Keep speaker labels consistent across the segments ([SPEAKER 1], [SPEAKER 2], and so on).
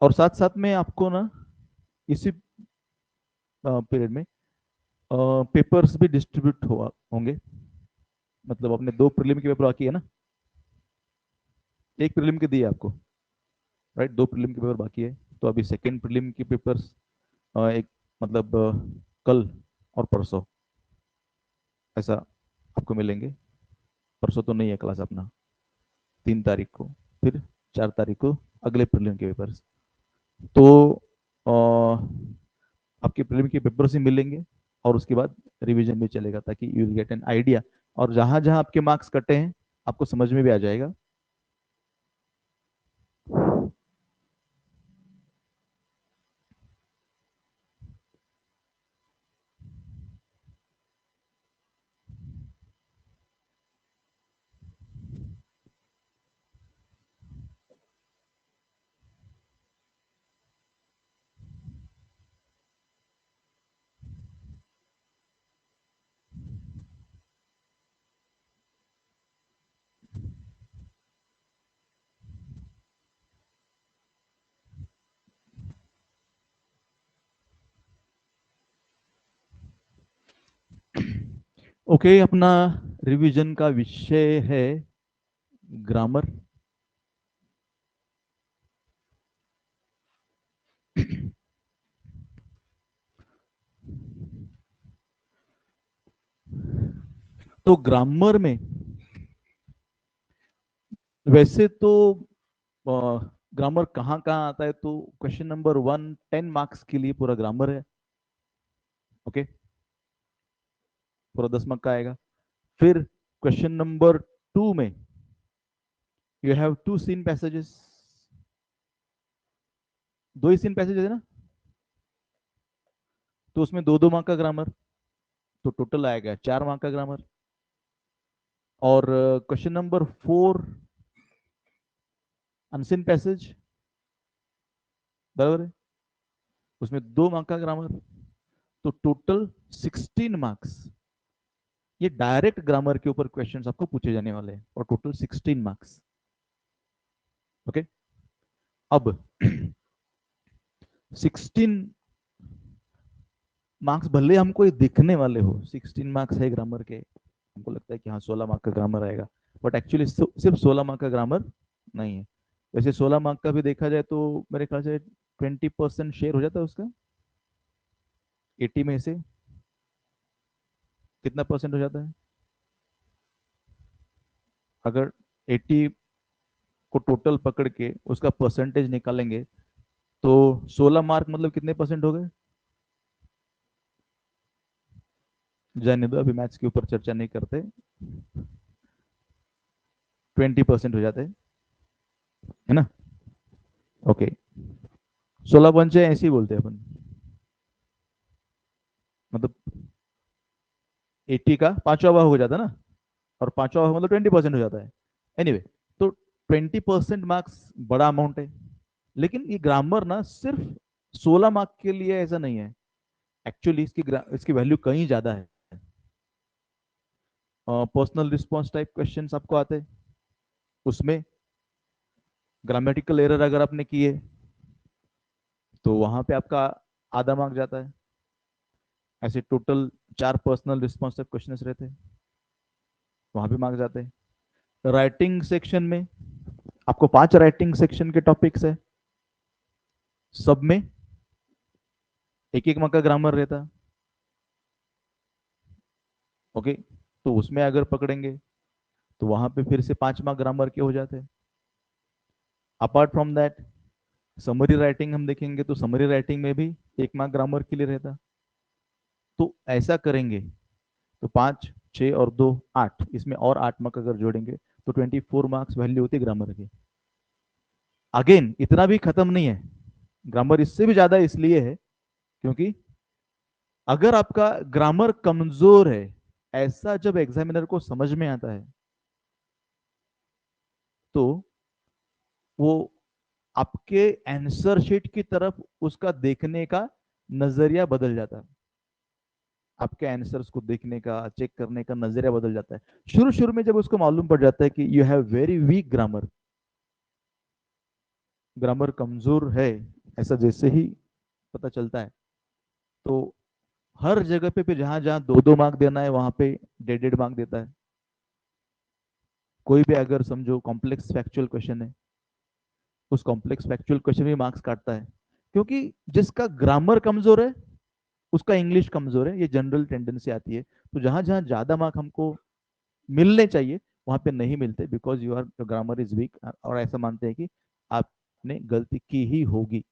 [SPEAKER 1] और साथ साथ में आपको ना इसी पीरियड में पेपर्स भी डिस्ट्रीब्यूट हुआ होंगे। मतलब आपने 2 प्रीलिम के पेपर बाकी है ना, 1 प्रीलिम के दिए आपको, राइट? 2 प्रीलिम के पेपर बाकी है, तो अभी सेकेंड प्रीलिम के पेपर्स एक मतलब कल और परसों ऐसा आपको मिलेंगे। परसों तो नहीं है क्लास अपना, 3 तारीख को, फिर 4 तारीख को अगले प्रीलिम के पेपर्स। तो आपके प्रीलिम के पेपर्स ही मिलेंगे और उसके बाद रिवीजन भी चलेगा, ताकि you will get an idea, और जहां जहां आपके मार्क्स कटे हैं आपको समझ में भी आ जाएगा। ओके, अपना रिवीजन का विषय है ग्रामर। तो ग्रामर में वैसे तो ग्रामर कहाँ कहाँ आता है, तो क्वेश्चन नंबर 1 10 मार्क्स के लिए पूरा ग्रामर है। ओके, पूरा 10 मार्क का आएगा। फिर क्वेश्चन नंबर 2 में यू हैव 2 सीन पैसेजेस, 2 ही सीन पैसेजेस है ना, तो उसमें 2 2 मार्क का ग्रामर, तो टोटल आएगा 4 मार्क का ग्रामर। और क्वेश्चन नंबर 4 अनसीन पैसेज, बराबर है, उसमें 2 मार्क का ग्रामर, तो टोटल 16 मार्क्स। ये डायरेक्ट ग्रामर के ऊपर क्वेश्चंस आपको पूछे जाने वाले हैं, और टोटल 16 मार्क्स। ओके, अब 16 मार्क्स भले हमको ये दिखने वाले हो 16 मार्क्स है ग्रामर के, हमको लगता है कि हाँ 16 मार्क का ग्रामर आएगा, बट एक्चुअली सिर्फ 16 मार्क का ग्रामर नहीं है। वैसे 16 मार्क का भी देखा जाए तो मेरे ख्याल से 20% शेयर हो जाता है उसका, 80 में से कितना परसेंट हो जाता है? अगर 80 को टोटल पकड़ के उसका परसेंटेज निकालेंगे तो 16 मार्क मतलब कितने परसेंट हो गए? जाने दो, अभी मैथ्स के ऊपर चर्चा नहीं करते। 20% हो जाते हैं, है ना? ओके, 16 पंचे ऐसे ही बोलते हैं अपन, मतलब 80 का 5वां हो जाता है ना, और 5वां मतलब 20% हो जाता है। एनीवे anyway, तो 20% मार्क्स बड़ा अमाउंट है, लेकिन ये ग्रामर ना सिर्फ 16 मार्क के लिए ऐसा नहीं है। एक्चुअली इसकी वैल्यू कहीं ज्यादा है। पर्सनल रिस्पॉन्स टाइप क्वेश्चंस आपको आते हैं, उसमें ग्रामेटिकल एरर अगर आपने किए तो वहां पे आपका आधा मार्क जाता है। ऐसे total 4 personal response type question रहते हैं, वहां पे मार्क जाते हैं। राइटिंग सेक्शन में आपको 5 राइटिंग सेक्शन के टॉपिक्स है, सब में 1 1 मार्क का ग्रामर रहता। ओके, तो उसमें अगर पकड़ेंगे तो वहां पे फिर से 5 मार्क ग्रामर के हो जाते हैं। Apart from that summary writing हम देखेंगे तो समरी राइटिंग में भी 1 मार्क ग्रामर के लिए रहता। तो ऐसा करेंगे तो 5 6 और 2 8, इसमें और 8 मार्क अगर जोड़ेंगे तो 24 मार्क्स वैल्यू होती है ग्रामर की। अगेन इतना भी खत्म नहीं है, ग्रामर इससे भी ज्यादा इसलिए है क्योंकि अगर आपका ग्रामर कमजोर है, ऐसा जब एग्जामिनर को समझ में आता है तो वो आपके आंसर शीट की तरफ उसका देखने का नजरिया बदल जाता है। आपके आंसर्स को देखने का, चेक करने का नजरिया बदल जाता है। शुरू शुरू में जब उसको मालूम पड़ जाता है कि you have very weak grammar, grammar कमजोर है ऐसा जैसे ही पता चलता है, तो हर जगह पे जहां जहां 2-2 मार्क देना है वहां पे 1.5-1.5 मार्क देता है। कोई भी अगर समझो कॉम्प्लेक्स फैक्चुअल क्वेश्चन है, उस कॉम्प्लेक्स फैक्चुअल क्वेश्चन में मार्क्स काटता है, क्योंकि जिसका ग्रामर कमजोर है उसका इंग्लिश कमजोर है, ये जनरल टेंडेंसी आती है। तो जहां जहां ज्यादा मार्क हमको मिलने चाहिए वहां पे नहीं मिलते, because you are grammar is weak, और ऐसा मानते हैं कि आपने गलती की ही होगी,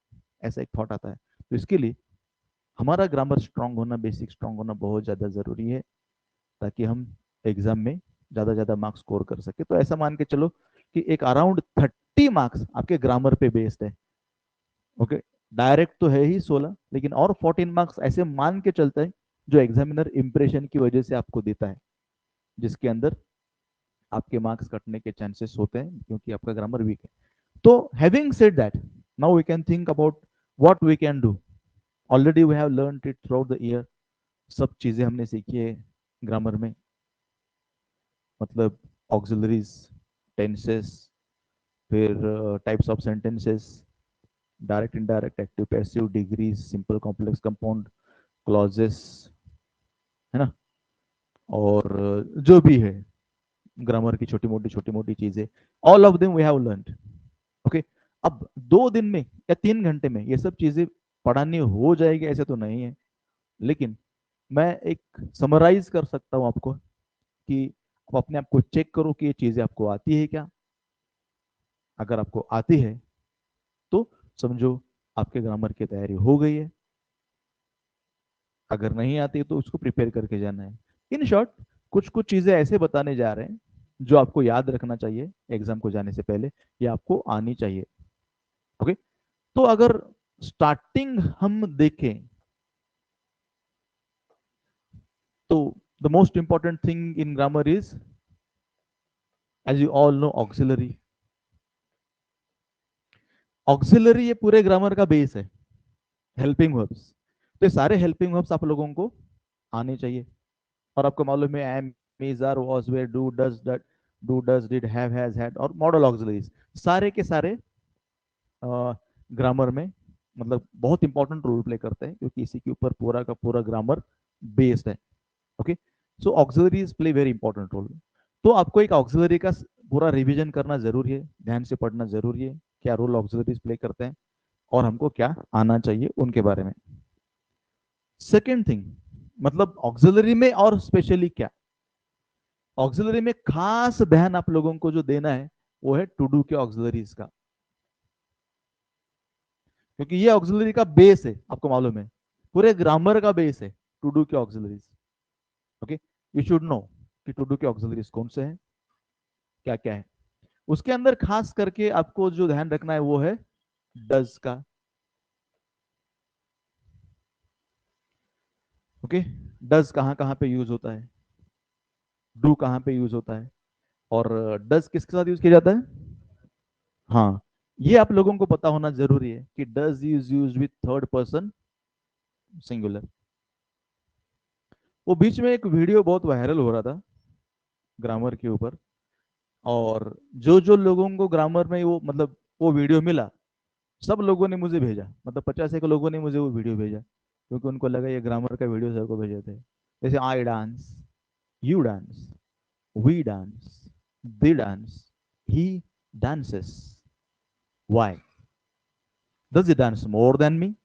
[SPEAKER 1] ऐसा एक थॉट आता है। तो इसके लिए हमारा ग्रामर स्ट्रांग होना, बेसिक स्ट्रांग होना बहुत ज्यादा जरूरी है, ताकि हम एग्जाम में ज्यादा मार्क्स स्कोर कर सके। तो ऐसा मान के चलो कि एक अराउंड 30 मार्क्स आपके ग्रामर पे बेस्ड है। ओके, डायरेक्ट तो है ही 16, लेकिन और 14 मार्क्स ऐसे मान के चलते हैं जो एग्जामिनर इंप्रेशन की वजह से आपको देता है, जिसके अंदर आपके मार्क्स कटने के चांसेस होते हैं क्योंकि आपका ग्रामर वीक है। तो having said that, now we can think about what we can do. Already we have learned it throughout the year, सब चीजें हमने सीखी है ग्रामर में, मतलब ऑक्सिलरीज, टेंसेस, फिर types of sentences, direct indirect, active passive, degrees, simple complex compound, clauses, है ना, और जो भी है ग्रामर की छोटी मोटी चीजें, all of them we have learned. Okay, अब 2 दिन में या 3 घंटे में ये सब चीजें पढ़ानी हो जाएगी ऐसे तो नहीं है, लेकिन मैं एक समराइज कर सकता हूँ आपको कि आप अपने आप को चेक करो कि ये चीजें आपको आती है क्या। अगर आपको आती है तो समझो आपके ग्रामर की तैयारी हो गई है, अगर नहीं आती तो उसको प्रिपेयर करके जाना है। इन शॉर्ट, कुछ कुछ चीजें ऐसे बताने जा रहे हैं जो आपको याद रखना चाहिए एग्जाम को जाने से पहले, या आपको आनी चाहिए। ओके, तो अगर स्टार्टिंग हम देखें तो the most important thing in grammar is, as you all know, auxiliary. Auxiliary ये पूरे ग्रामर का बेस है, हेल्पिंग वर्ब्स। तो ये सारे हेल्पिंग वर्ब्स आप लोगों को आने चाहिए। और आपको मालूम है am, is, are, was, were, do, does, did, do, does, did, have, has, had और मॉडल ऑक्सिलरीज, सारे के सारे ग्रामर में मतलब बहुत इंपॉर्टेंट रोल प्ले करते हैं, क्योंकि इसी के ऊपर पूरा का पूरा ग्रामर बेस्ड है। Okay, so auxiliaries play very important role. तो आपको एक ऑक्सिलरी का पूरा रिवीजन करना जरूरी है, ध्यान से पढ़ना जरूरी है, क्या रोल ऑक्सिलरीज प्ले करते हैं और हमको क्या आना चाहिए उनके बारे में। सेकेंड थिंग, मतलब ऑक्सिलरी में और स्पेशली क्या, ऑक्सिलरी में खास ध्यान आप लोगों को जो देना है वो है टू डू के ऑक्सिलरीज का, क्योंकि ये ऑक्सिलरी का बेस है, आपको मालूम है पूरे ग्रामर का बेस है टू डू के auxiliaries. Okay, you should know कि टू डू के ऑक्सिलरीज कौन से हैं, क्या क्या है। उसके अंदर खास करके आपको जो ध्यान रखना है वो है डज का। ओके, डज कहाँ कहाँ पे यूज होता है, डू कहाँ पे यूज होता है, और डज किसके साथ यूज किया जाता है। हाँ, ये आप लोगों को पता होना जरूरी है कि does is use with third person singular. वो बीच में एक वीडियो बहुत वायरल हो रहा था ग्रामर के ऊपर, और जो जो लोगों को ग्रामर में वो मतलब वो वीडियो मिला, सब लोगों ने मुझे भेजा, मतलब 50 एक लोगों ने मुझे वो वीडियो भेजा, क्योंकि उनको लगा ये ग्रामर का वीडियो सर को भेजे थे। जैसे I dance, you dance, we dance, they dance, he dances. Why? Does he dance more than me?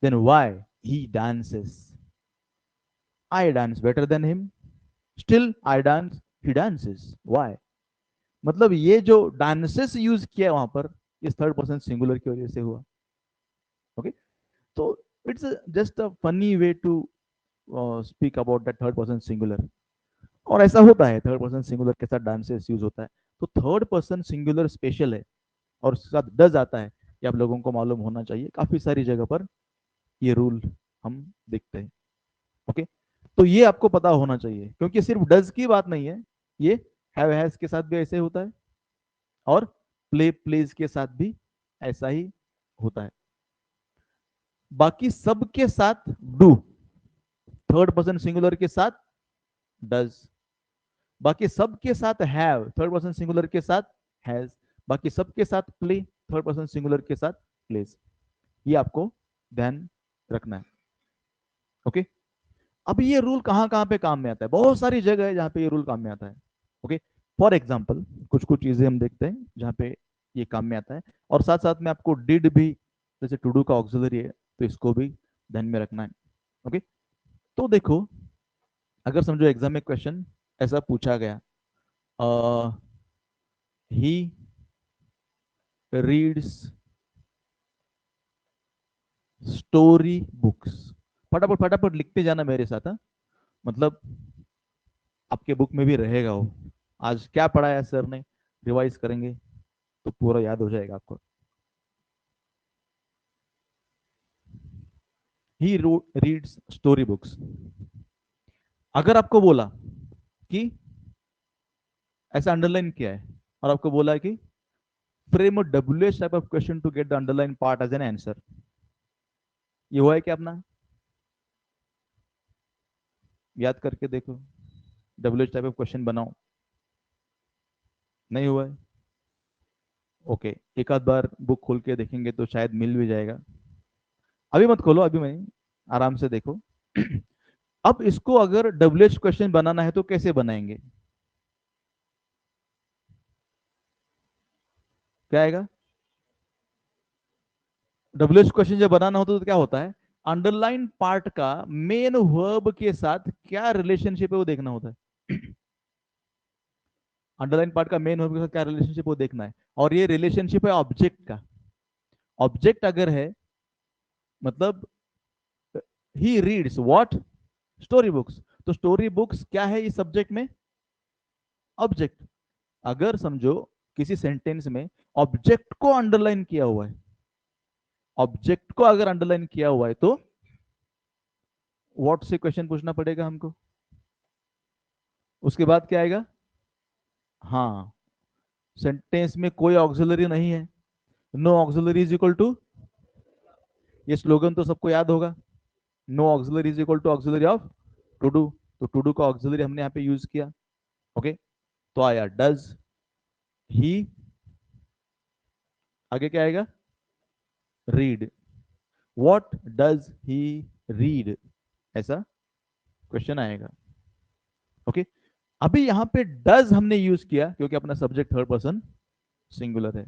[SPEAKER 1] Then why he dances? I dance better than him. Still I dance, he dances. Why? मतलब ये जो dances use किया वहां पर, इस third person singular की वजह से हुआ। ओके, तो it's just a funny way to speak about that third person singular. और ऐसा होता है, थर्ड पर्सन सिंगुलर के साथ डांसेस यूज होता है। तो थर्ड पर्सन सिंगुलर स्पेशल है और उसके साथ डज आता है, ये आप लोगों को मालूम होना चाहिए। काफी सारी जगह पर ये रूल हम देखते हैं। ओके, तो ये आपको पता होना चाहिए, क्योंकि सिर्फ डज की बात नहीं है, ये हैव हैज के साथ भी ऐसे होता है और प्ले प्लेज के साथ भी ऐसा ही होता है। बाकी सबके साथ डू, थर्ड पर्सन सिंगुलर के साथ डज, बाकी सबके साथ हैव, थर्ड पर्सन सिंगुलर के साथ हैज। बाकी सबके साथ प्ले, थर्ड पर्सन सिंगुलर के साथ प्लेस। ये आपको ध्यान रखना है। ओके, अब ये रूल कहाँ कहाँ पे काम में आता है? बहुत सारी जगह है जहाँ पे ये रूल काम में आता है। ओके, फॉर एग्जाम्पल कुछ कुछ चीजें हम देखते हैं जहाँ पे ये काम में आता है, और साथ साथ में आपको डिड भी, जैसे टू डू का ऑक्सिलरी है, तो इसको भी ध्यान में रखना है। ओके, तो देखो, अगर समझो एग्जाम में क्वेश्चन ऐसा पूछा गया, ही रीड्स स्टोरी बुक्स। फटाफट फटाफट लिखते जाना मेरे साथ, हाँ? मतलब आपके बुक में भी रहेगा वो, आज क्या पढ़ाया सर ने, रिवाइज करेंगे तो पूरा याद हो जाएगा आपको। He reads story books. अगर आपको बोला कि ऐसा अंडरलाइन किया है, और आपको बोला है कि frame a W type of question to get the underline part as an answer, ये हुआ है क्या अपना? याद करके देखो, डब्ल्यू टाइप ऑफ क्वेश्चन बनाओ। नहीं हुआ है? ओके, एक आध बार बुक खोल के देखेंगे तो शायद मिल भी जाएगा। अभी मत खोलो, अभी मैं, आराम से देखो। अब इसको अगर डब्ल्यू क्वेश्चन बनाना है तो कैसे बनाएंगे? क्या आएगा? डब्ल्यू क्वेश्चन जब बनाना होता तो क्या होता है, अंडरलाइन पार्ट का मेन वर्ब के साथ क्या रिलेशनशिप है वो देखना होता है। अंडरलाइन पार्ट का मेन वर्ब के साथ क्या रिलेशनशिप वो देखना है, और ये रिलेशनशिप है ऑब्जेक्ट का। ऑब्जेक्ट अगर है, मतलब he reads what, story books, तो स्टोरी बुक्स क्या है इस सब्जेक्ट में? ऑब्जेक्ट। अगर समझो किसी सेंटेंस में ऑब्जेक्ट को अंडरलाइन किया हुआ है, ऑब्जेक्ट को अगर अंडरलाइन किया हुआ है तो व्हाट से क्वेश्चन पूछना पड़ेगा हमको। उसके बाद क्या आएगा? हाँ, सेंटेंस में कोई ऑक्सिलरी नहीं है, no auxiliary is equal to, ये स्लोगन तो सबको याद होगा, no auxiliary is equal to auxiliary of to do. तो टू डू का ऑक्सिलरी हमने यहाँ पे यूज किया। ओके, तो आया डज ही, आगे क्या आएगा? Read, what does he read, ऐसा क्वेश्चन आएगा। ओके, अभी यहां पे डज हमने यूज किया क्योंकि अपना सब्जेक्ट थर्ड पर्सन सिंगुलर है।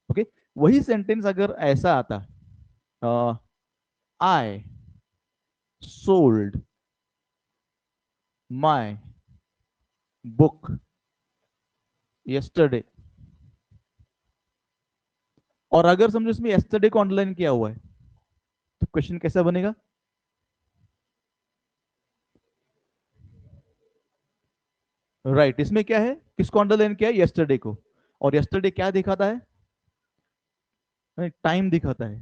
[SPEAKER 1] ओके, वही सेंटेंस अगर ऐसा आता, I sold my book yesterday, और अगर समझो इसमें यस्टरडे को अंडरलाइन किया हुआ है, तो क्वेश्चन कैसा बनेगा? राइट right, इसमें क्या है, किसको अंडरलाइन किया है? यस्टरडे को। और यस्टरडे क्या दिखाता है? टाइम दिखाता है।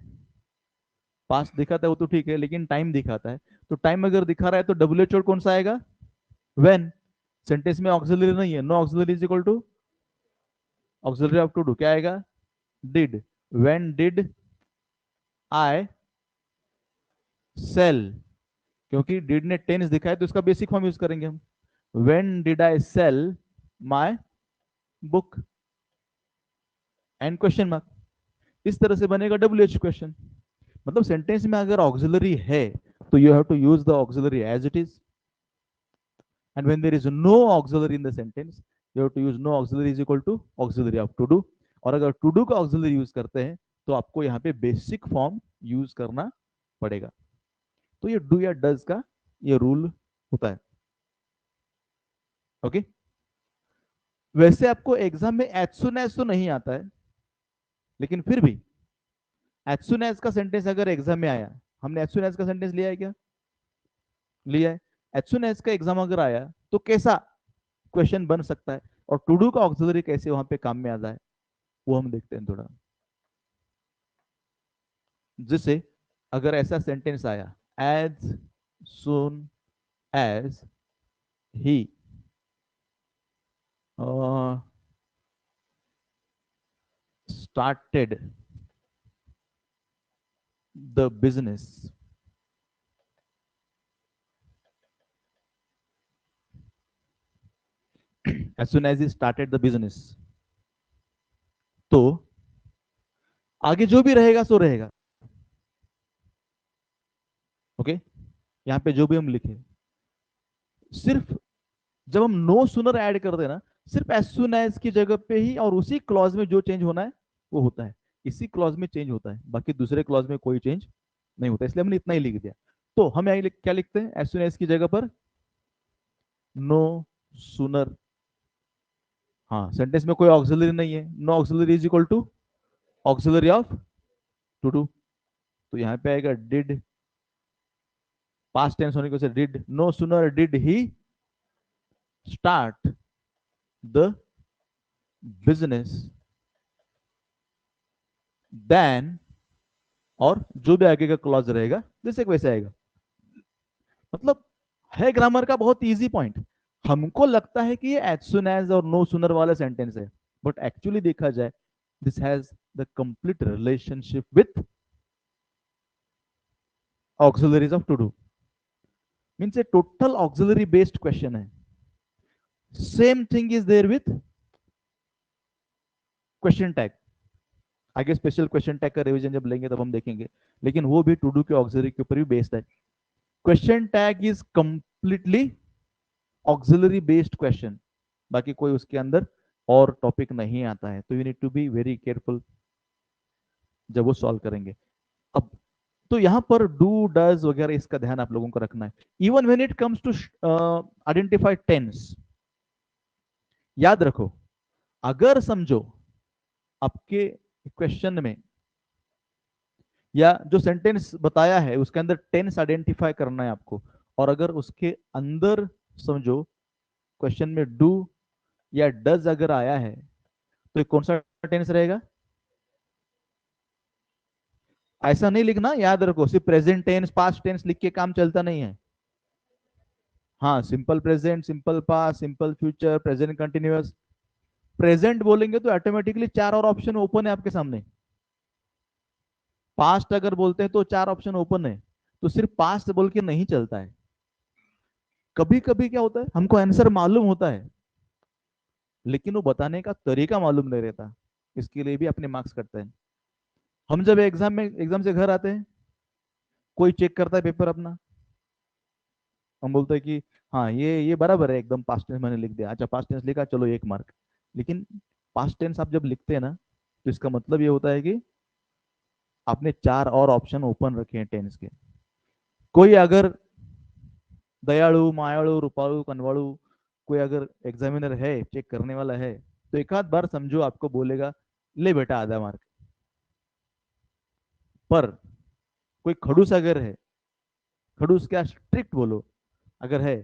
[SPEAKER 1] पास्ट दिखाता है वो तो ठीक है, लेकिन टाइम दिखाता है। तो टाइम अगर दिखा रहा है तो डब्ल्यू एच कौन सा आएगा? व्हेन। सेंटेंस में ऑक्सिलरी नहीं है, no auxiliary is equal to auxiliary of to do, क्या आएगा? Did. When did I sell, क्योंकि डिड ने टेंस दिखाया तो इसका बेसिक फॉर्म यूज करेंगे हम। When did I sell my book, and question mark. इस तरह से बनेगा डब्ल्यू एच क्वेश्चन। मतलब सेंटेंस में अगर ऑक्सिलरी है तो you have to use the auxiliary as it is, and when there is no auxiliary in the sentence you have to use no auxiliary is equal to auxiliary of to do। और अगर to do का auxiliary use करते हैं तो आपको यहाँ पे basic form use करना पड़ेगा। तो ये डू या डज का ये रूल होता है। ओके, वैसे आपको एग्जाम में एज सुन एज तो नहीं आता है, लेकिन फिर भी एज सुन एज का सेंटेंस अगर एग्जाम में आया, हमने एज सुन एज का सेंटेंस लिया है क्या? लिया है। एज सुन एज का एग्जाम अगर आया तो कैसा क्वेश्चन बन सकता है, और टू डू का ऑक्सिलरी कैसे वहां पे काम में आता है, वो हम देखते हैं थोड़ा। जिससे अगर ऐसा सेंटेंस आया, as soon as he started the business, as soon as he started the business, आगे जो भी रहेगा सो रहेगा। ओके, यहाँ पे जो भी हम लिखे, सिर्फ जब हम नो सुनर ऐड कर देना, सिर्फ एज सुन एज की जगह पे ही और उसी क्लॉज में जो चेंज होना है वो होता है, इसी क्लॉज में चेंज होता है, बाकी दूसरे क्लॉज में कोई चेंज नहीं होता, इसलिए हमने इतना ही लिख दिया। तो हम यहाँ क्या लिखते हैं, एज सुन एज की जगह पर नो सुनर। हाँ, सेंटेंस में कोई ऑक्सिलरी नहीं है, no auxiliary is equal to auxiliary of to do. तो यहाँ पे आएगा डिड, पास्ट टेंस होने की वजह से did, no sooner did he start the business then, और जो भी आगे का क्लॉज रहेगा जैसे वैसे आएगा। मतलब है ग्रामर का बहुत इजी पॉइंट। हमको लगता है कि ये एज सुन एज और नो सुनर वाला सेंटेंस है, बट एक्चुअली देखा जाए this has the complete relationship with auxiliaries of to do, means a total auxiliary based question है। Same thing is there with question tag. आगे special question tag का revision जब लेंगे तब हम देखेंगे, लेकिन वो भी टू डू के ऑक्सिलरी के ऊपर भी बेस्ड है। Question tag is completely auxiliary based question, बाकी कोई उसके अंदर और टॉपिक नहीं आता है, तो you need to be very careful जब वो सॉल्व करेंगे। अब तो यहां पर डू डज वगैरह इसका ध्यान आप लोगों को रखना है। Even when it comes to identify tense, याद रखो, अगर समझो आपके क्वेश्चन में या जो सेंटेंस बताया है उसके अंदर टेंस आइडेंटिफाई करना है आपको, और अगर उसके अंदर समझो क्वेश्चन में डू या डज अगर आया है, तो कौन सा टेंस रहेगा? ऐसा नहीं लिखना, याद रखो, सिर्फ प्रेजेंट टेंस पास्ट टेंस लिख के काम चलता नहीं है। हाँ, simple present, simple past, simple future, present continuous. Present बोलेंगे तो ऑटोमेटिकली चार और ऑप्शन ओपन है आपके सामने। पास्ट अगर बोलते हैं तो चार ऑप्शन ओपन है, तो सिर्फ पास्ट बोल के नहीं चलता है। कभी कभी क्या होता है, हमको आंसर मालूम होता है लेकिन वो बताने का तरीका मालूम नहीं रहता, इसके लिए भी अपने मार्क्स कटते हैं। हम जब एग्जाम से घर आते हैं, कोई चेक करता है पेपर अपना, हम बोलते हैं कि हाँ ये बराबर है एकदम, पास्ट टेंस मैंने लिख दिया, अच्छा पास्ट टेंस लिखा, चलो 1 मार्क। लेकिन पास्ट टेंस आप जब लिखते हैं ना, तो इसका मतलब ये होता है कि आपने चार और ऑप्शन ओपन रखे हैं टेंस के। कोई अगर दयालु, मायालु, रूपालु, कनवालु, कोई अगर एग्जामिनर है, चेक करने वाला है, तो एक आध बार समझो आपको बोलेगा ले बेटा आधा मार्क। पर कोई खड़ूस अगर है, खड़ूस क्या स्ट्रिक्ट बोलो अगर है,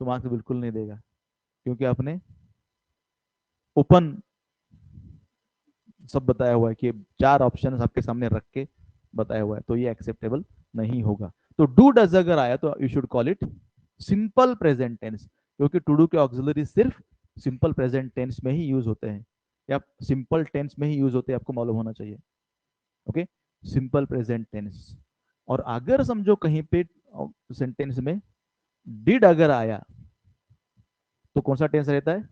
[SPEAKER 1] तो मार्क्स बिल्कुल नहीं देगा, क्योंकि आपने ओपन सब बताया हुआ है कि चार ऑप्शन आपके सामने रख के बताया हुआ है, तो ये एक्सेप्टेबल नहीं होगा। तो डू डज अगर आया तो you should call it simple present tense, क्योंकि टू डू के ऑक्सिलरी सिर्फ सिंपल प्रेजेंट टेंस में ही यूज होते हैं, या सिंपल टेंस में ही यूज होते हैं, आपको मालूम होना चाहिए। Okay, simple present tense. और अगर समझो कहीं पे सेंटेंस में डिड अगर आया, तो कौन सा टेंस रहता है?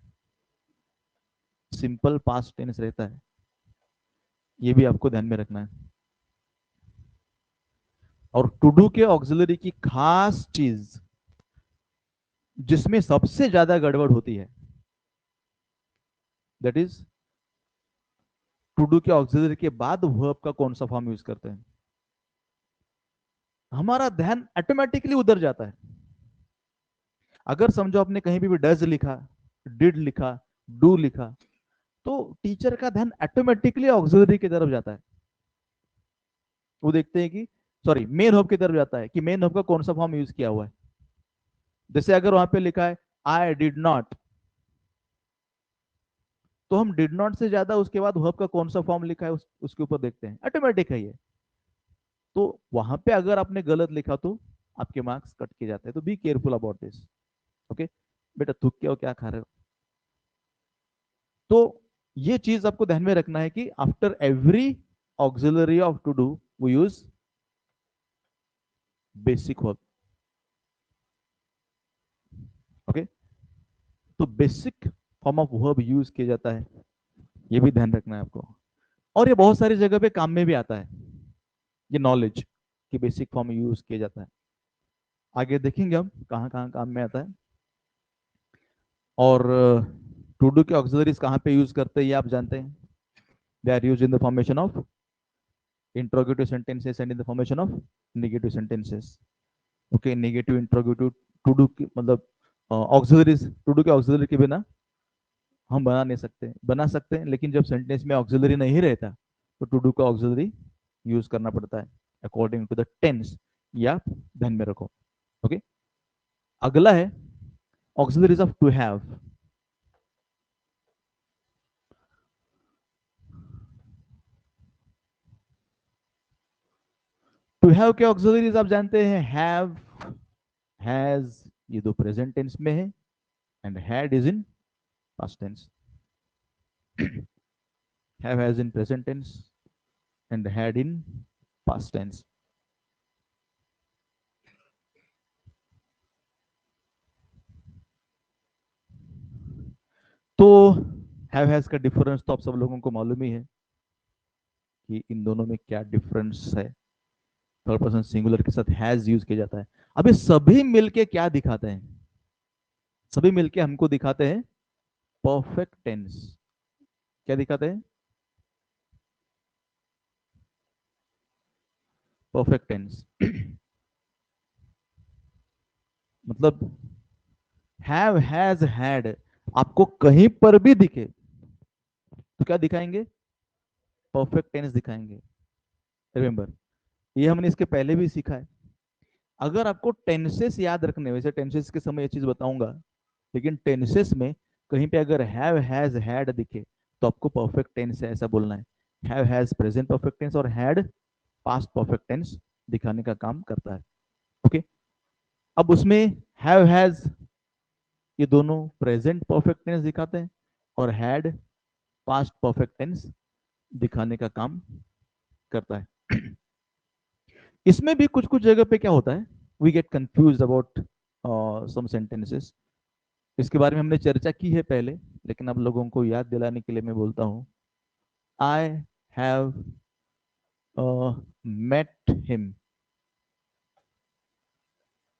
[SPEAKER 1] सिंपल पास्ट टेंस रहता है, ये भी आपको ध्यान में रखना है। और टू डू के ऑक्सिलरी की खास चीज जिसमें सबसे ज्यादा गड़बड़ होती है, दैट इज टू डू के ऑक्सिलरी के बाद वर्ब का कौन सा फॉर्म यूज करते हैं। हमारा ध्यान ऑटोमेटिकली उधर जाता है। अगर समझो आपने कहीं भी डज लिखा, डिड लिखा, डू लिखा, तो टीचर का ध्यान ऑटोमेटिकली ऑक्सिलरी की तरफ जाता है। वो देखते हैं कि सॉरी मेन वर्ब की तरफ जाता है कि मेन वर्ब का कौन सा फॉर्म यूज किया हुआ है। जैसे अगर वहां पे लिखा है आई डिड नॉट, तो हम डिड नॉट से ज्यादा उसके बाद वर्ब का कौन सा फॉर्म लिखा है उसके ऊपर देखते हैं, ऑटोमेटिक है ये। तो वहां पे अगर आपने गलत लिखा तो आपके मार्क्स कट के जाते हैं, तो be careful about this. Okay, बेटा थूक के हो क्या खा रहे हो? तो ये चीज आपको ध्यान में रखना है कि after every auxiliary of to do we use basic verb. Okay, तो basic form of verb use किया जाता है, ये भी ध्यान रखना है आपको। और ये बहुत सारी जगह पे काम में भी आता है, ये नॉलेज की बेसिक फॉर्म यूज किया जाता है। आगे देखेंगे हम कहाँ कहाँ काम में आता है। और टू डू के ऑक्सिलरीज कहाँ पे यूज करते हैं ये आप जानते हैं। They are use in the formation of interrogative sentences and in the formation of negative sentences. Okay, negative interrogative to do की मतलब ऑक्सिलरीज, टू डू के ऑक्सिलरी के बिना हम बना नहीं सकते, बना सकते हैं लेकिन जब सेंटेंस में ऑक्सिलरी नहीं रहता तो टू डू का ऑक्सिलरी यूज करना पड़ता है अकॉर्डिंग टू द टेंस। ये आप ध्यान में रखो। ओके, अगला है auxiliaries of to have. To have के ऑक्सिलरीज आप जानते हैं, हैव, हैज, ये दो प्रेजेंट टेंस में है, and had is in past tense. Have has in present tense and had in past tense. तो हैव हैज का डिफरेंस तो आप सब लोगों को मालूम ही है कि इन दोनों में क्या डिफरेंस है। थर्ड पर्सन सिंगुलर के साथ हैज यूज किया जाता है। अब ये सभी मिलके क्या दिखाते हैं? सभी मिलके हमको दिखाते हैं परफेक्ट टेंस। क्या दिखाते हैं? Perfect tense. मतलब हैव हैज हैड आपको कहीं पर भी दिखे तो क्या दिखाएंगे? परफेक्ट टेंस दिखाएंगे। रिमेंबर, ये हमने इसके पहले भी सीखा है। अगर आपको टेंसेस याद रखने, वैसे टेंसेस के समय ये चीज बताऊंगा, लेकिन टेंसेस में कहीं पे अगर हैव हैज हैड दिखे तो आपको परफेक्ट टेंस है ऐसा बोलना है। Have has present perfect tense और हैड पास्ट परफेक्ट टेंस दिखाने का काम करता है। ओके, अब उसमें हैव हैज ये दोनों प्रेजेंट परफेक्ट टेंस दिखाते हैं और हैड पास्ट परफेक्ट टेंस दिखाने का काम करता है। इसमें भी कुछ कुछ जगह पे क्या होता है, we get confuse about some sentences. इसके बारे में हमने चर्चा की है पहले, लेकिन अब लोगों को याद दिलाने के लिए मैं बोलता हूँ। I have met him.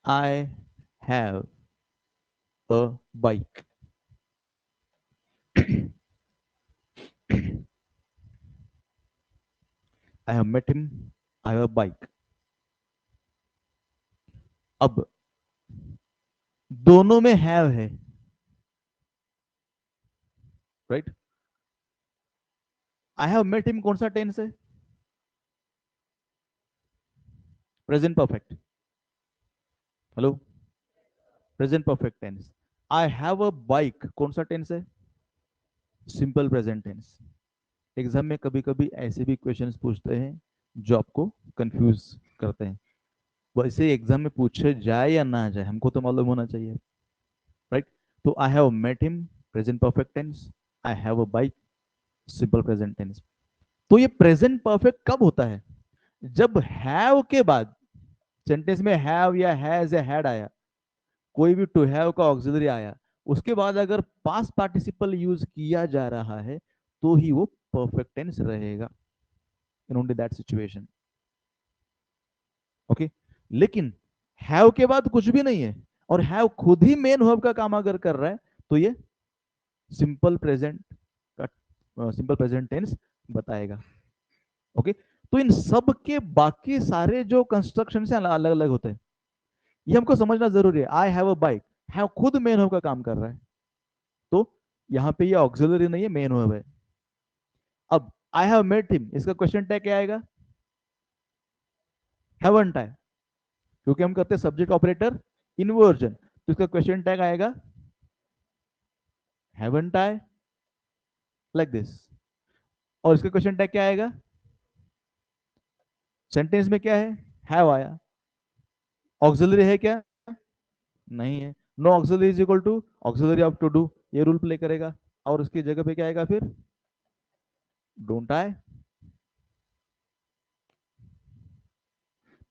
[SPEAKER 1] I have a bike. I have met him. I have a bike. अब दोनों में हैव है, right? I have met him कौन सा टेंस है? Present perfect. Hello, present perfect tense. I have a bike कौन सा tense है? Simple present tense. एग्जाम में कभी कभी ऐसे भी क्वेश्चंस पूछते हैं जो आपको कंफ्यूज करते हैं। वैसे एग्जाम में पूछे जाए या ना जाए हमको तो मालूम होना चाहिए, राइट? तो I have met him present perfect tense, I have a bike simple present tense. तो ये प्रेजेंट परफेक्ट कब होता है? जब हैव के बाद सेंटेंस में हैव या हैज या हैड आया, कोई भी टू हैव का ऑक्सिलरी आया, उसके बाद अगर पास्ट पार्टिसिपल यूज किया जा रहा है तो ही वो परफेक्ट टेंस रहेगा in only that situation. Okay, लेकिन हैव के बाद कुछ भी नहीं है और हैव खुद ही मेन वर्ब का काम अगर कर रहा है तो ये सिंपल प्रेजेंट का सिंपल प्रेजेंट टेंस बताएगा। ओके, तो इन सब के बाकी सारे जो कंस्ट्रक्शन है अलग अलग होते हैं, ये हमको समझना जरूरी है। आई हैव अ बाइक, हैव खुद मेन वर्ब का काम कर रहा है, तो यहाँ पे ये ऑक्सिलरी नहीं है, मेन वर्ब है। अब आई हैव मेट हिम, इसका क्वेश्चन टैग क्या आएगा? हैवंट आई, क्योंकि हम करते हैं सब्जेक्ट ऑपरेटर इन्वर्जन, तो इसका क्वेश्चन टैग आएगा हैवंट आई, लाइक दिस। और इसका क्वेश्चन टैग क्या आएगा? सेंटेंस में क्या है? हैव आया। ऑक्सिलरी है क्या? नहीं है। No auxiliary is equal to auxiliary of to do, ये रूल प्ले करेगा। और उसकी जगह पे क्या आएगा फिर? Don't I.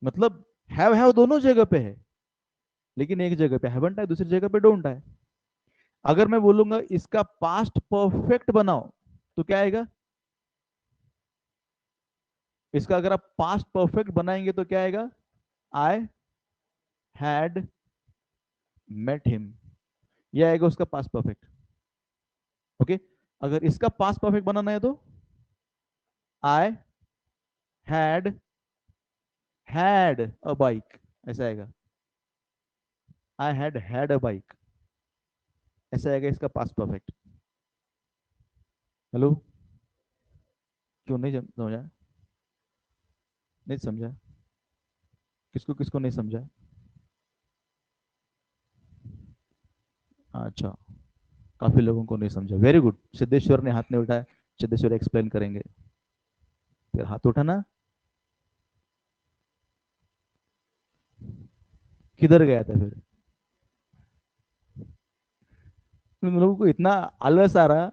[SPEAKER 1] मतलब हैव दोनों जगह पे है, लेकिन एक जगह पे हैवंट आई, दूसरी जगह पे डोंट आई। अगर मैं बोलूंगा इसका पास्ट परफेक्ट बनाओ तो क्या आएगा? इसका अगर आप पास्ट परफेक्ट बनाएंगे तो क्या आएगा? आई हैड मेट हिम, ये आएगा उसका पास्ट परफेक्ट। ओके, अगर इसका पास्ट परफेक्ट बनाना है तो आई हैड अ बाइक, ऐसा आएगा। आई हैड अ बाइक, ऐसा आएगा इसका पास्ट परफेक्ट। हेलो, क्यों नहीं समझा? नहीं समझा? किसको किसको नहीं समझा? अच्छा, काफी लोगों को नहीं समझा, वेरी गुड। सिद्धेश्वर ने हाथ नहीं उठाया, सिद्धेश्वर एक्सप्लेन करेंगे। फिर हाथ उठाना। किधर गया था फिर? तुम लोगों को इतना आलस आ रहा,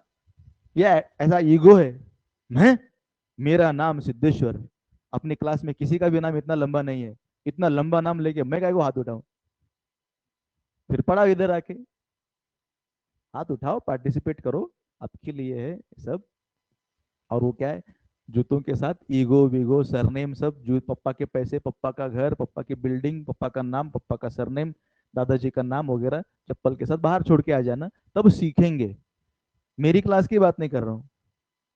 [SPEAKER 1] या ऐसा ईगो है? मैं, मेरा नाम सिद्धेश्वर, अपनी क्लास में किसी का भी नाम इतना लंबा नहीं है, इतना लंबा नाम लेके मैं काय को हाथ उठाऊं? फिर पढ़ा इधर आके, हाथ उठाओ, पार्टिसिपेट करो, आपके लिए है सब। और वो क्या है, जूतों के साथ ईगो वीगो सरनेम सब, जूत, पप्पा के पैसे, पप्पा का घर, पप्पा की बिल्डिंग, पप्पा का नाम, पप्पा का सरनेम, दादाजी का नाम वगैरह चप्पल के साथ बाहर छोड़ के आ जाना, तब सीखेंगे। मेरी क्लास की बात नहीं कर रहा हूँ,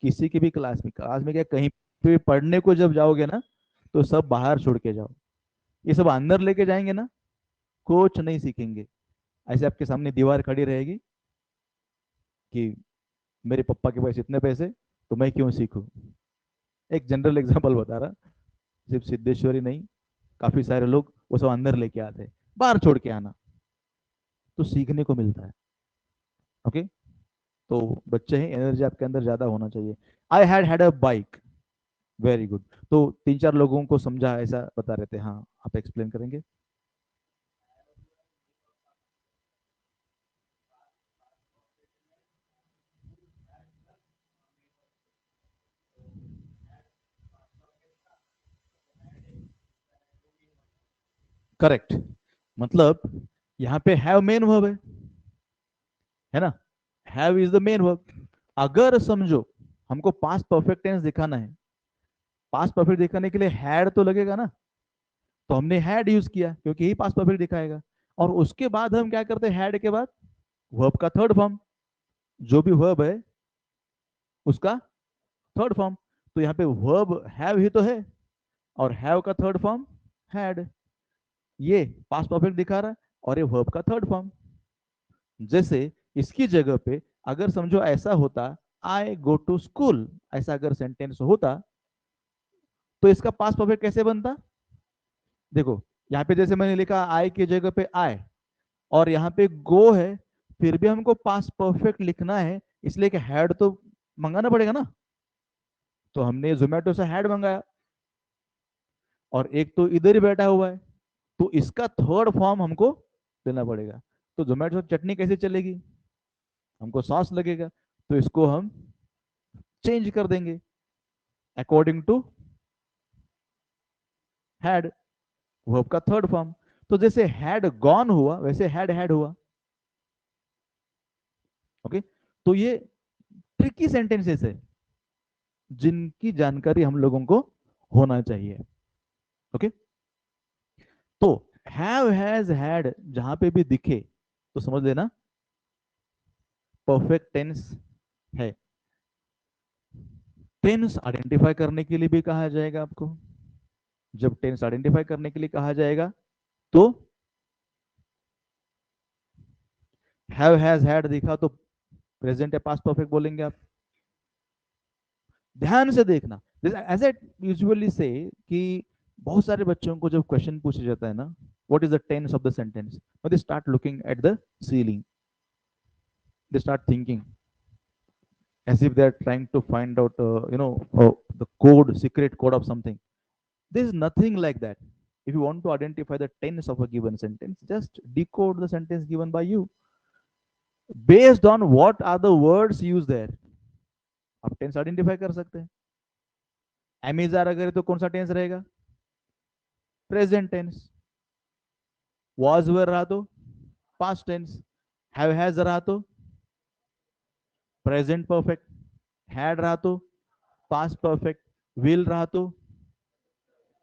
[SPEAKER 1] किसी की भी क्लास में क्या, कहीं पे पढ़ने को जब जाओगे ना, तो सब बाहर छोड़ के जाओ। ये सब अंदर लेके जाएंगे ना, कुछ नहीं सीखेंगे। ऐसे आपके सामने दीवार खड़ी रहेगी कि मेरे पापा के पास इतने पैसे, तो मैं क्यों सीखूं। एक जनरल एग्जांपल बता रहा, सिर्फ सिद्धेश्वरी नहीं, काफी सारे लोग वो सब अंदर लेके आते हैं, बाहर छोड़ के आना, तो सीखने को मिलता है। ओके, तो बच्चे हैं, एनर्जी आपके अंदर ज्यादा होना चाहिए। I had a bike, very good. तो तीन चार लोगों को समझा ऐसा बता रहे थे, हाँ आप एक्सप्लेन करेंगे? करेक्ट, मतलब यहाँ पे हैव मेन वर्ब है ना, have is the main verb. अगर समझो हमको पास्ट परफेक्ट टेंस दिखाना है, पास्ट परफेक्ट दिखाने के लिए हैड तो लगेगा ना, तो हमने हैड यूज किया क्योंकि यही पास्ट परफेक्ट दिखाएगा। और उसके बाद हम क्या करते हैं, हैड के बाद वर्ब का थर्ड फॉर्म, जो भी वर्ब है उसका थर्ड फॉर्म। तो यहाँ पे वर्ब हैव ही तो है, और हैव का थर्ड फॉर्म हैड, ये पास्ट परफेक्ट दिखा रहा है, और ये वर्ब का थर्ड फॉर्म। जैसे इसकी जगह पे अगर समझो ऐसा होता, आई गो टू स्कूल, ऐसा अगर सेंटेंस होता, तो इसका पास्ट परफेक्ट कैसे बनता? देखो, यहाँ पे जैसे मैंने लिखा आई की जगह पे आई, और यहाँ पे गो है, फिर भी हमको पास्ट परफेक्ट लिखना है, इसलिए कि हैड तो मंगाना पड़ेगा ना। तो हमने जोमेटो से हैड मंगाया, और एक तो इधर ही बैठा हुआ है, तो इसका थर्ड फॉर्म हमको देना पड़ेगा। तो जोमेटो से चटनी कैसे चलेगी, हमको सॉस लगेगा, तो इसको हम चेंज कर देंगे अकॉर्डिंग टू हैड, वर्ब का थर्ड फॉर्म। तो जैसे हैड गॉन हुआ, वैसे हैड हैड हुआ। ओके, तो ये ट्रिकी सेंटेंसेस है, जिनकी जानकारी हम लोगों को होना चाहिए। ओके, तो हैव हैज हैड जहां पे भी दिखे तो समझ लेना परफेक्ट टेंस है। टेंस आइडेंटिफाई करने के लिए भी कहा जाएगा आपको, जब टेंस आइडेंटिफाई करने के लिए कहा जाएगा तो हैव हैज हैड दिखा तो प्रेजेंट या पास्ट परफेक्ट बोलेंगे आप। ध्यान से देखना, एज ए यूजुअली से कि बहुत सारे बच्चों को जब क्वेश्चन पूछा जाता है ना, what is the tense of the sentence, they start looking at the ceiling, they start thinking as if they're trying to find out the code, secret code of something. There is nothing like that. If you want to identify the tense of a given sentence, just decode the sentence given by you based on what are the words used there, आप tense identify कर सकते हैं। एमिजार अगर तो कौन सा tense रहेगा? Present tense. Was were रहा तो पास्ट टेंस। हैव हैज रहा तो प्रेजेंट परफेक्ट। हैड रहा तो पास्ट परफेक्ट। विल रहा तो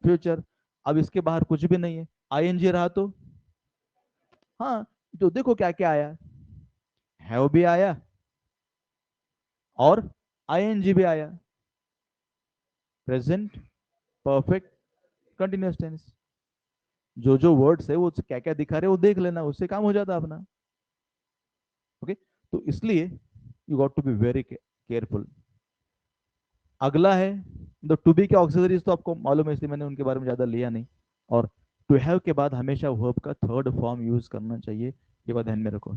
[SPEAKER 1] फ्यूचर। अब इसके बाहर कुछ भी नहीं है, आईएनजी रहा तो हाँ, तो देखो क्या क्या आया, हैव भी आया और आईएनजी भी आया, प्रेजेंट परफेक्ट कंटिन्यूअस टेंस। जो जो वर्ड्स है वो क्या क्या दिखा रहे हैं वो देख लेना, उससे काम हो जाता अपना। ओके, तो इसलिए you got to be very careful. अगला है द टू बी के ऑक्सिलरीज, तो आपको मालूम है इसलिए मैंने उनके बारे में ज्यादा लिया नहीं। और टू हैव के बाद हमेशा वर्ब का थर्ड फॉर्म यूज करना चाहिए, ये बात ध्यान में रखो।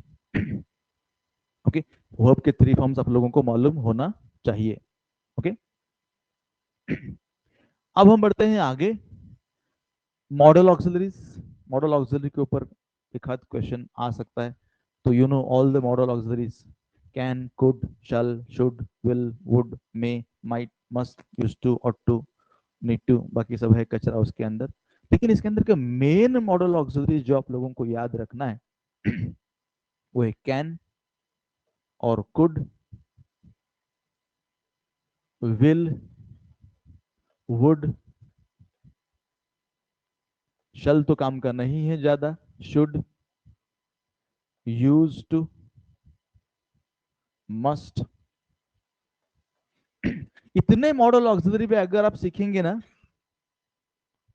[SPEAKER 1] ओके, वर्ब के थ्री फॉर्म्स आप लोगों को मालूम होना चाहिए। ओके, अब हम बढ़ते हैं आगे, मॉडल ऑक्सिलरीज। मॉडल ऑक्सिलरी के ऊपर एक आध क्वेश्चन आ सकता है, तो you know all the modal auxiliaries, can, could, shall, should, will, would, may, might, must, use to, ought to, need to, बाकी सब है कचरा उसके अंदर। लेकिन इसके अंदर के मेन मॉडल ऑक्सिलरीज जो आप लोगों को याद रखना है वो है कैन और कुड, विल, वुड, शल तो काम का नहीं है ज्यादा, शुड, यूज टू, मस्ट। इतने मॉडल ऑक्सिलरी पे अगर आप सीखेंगे ना,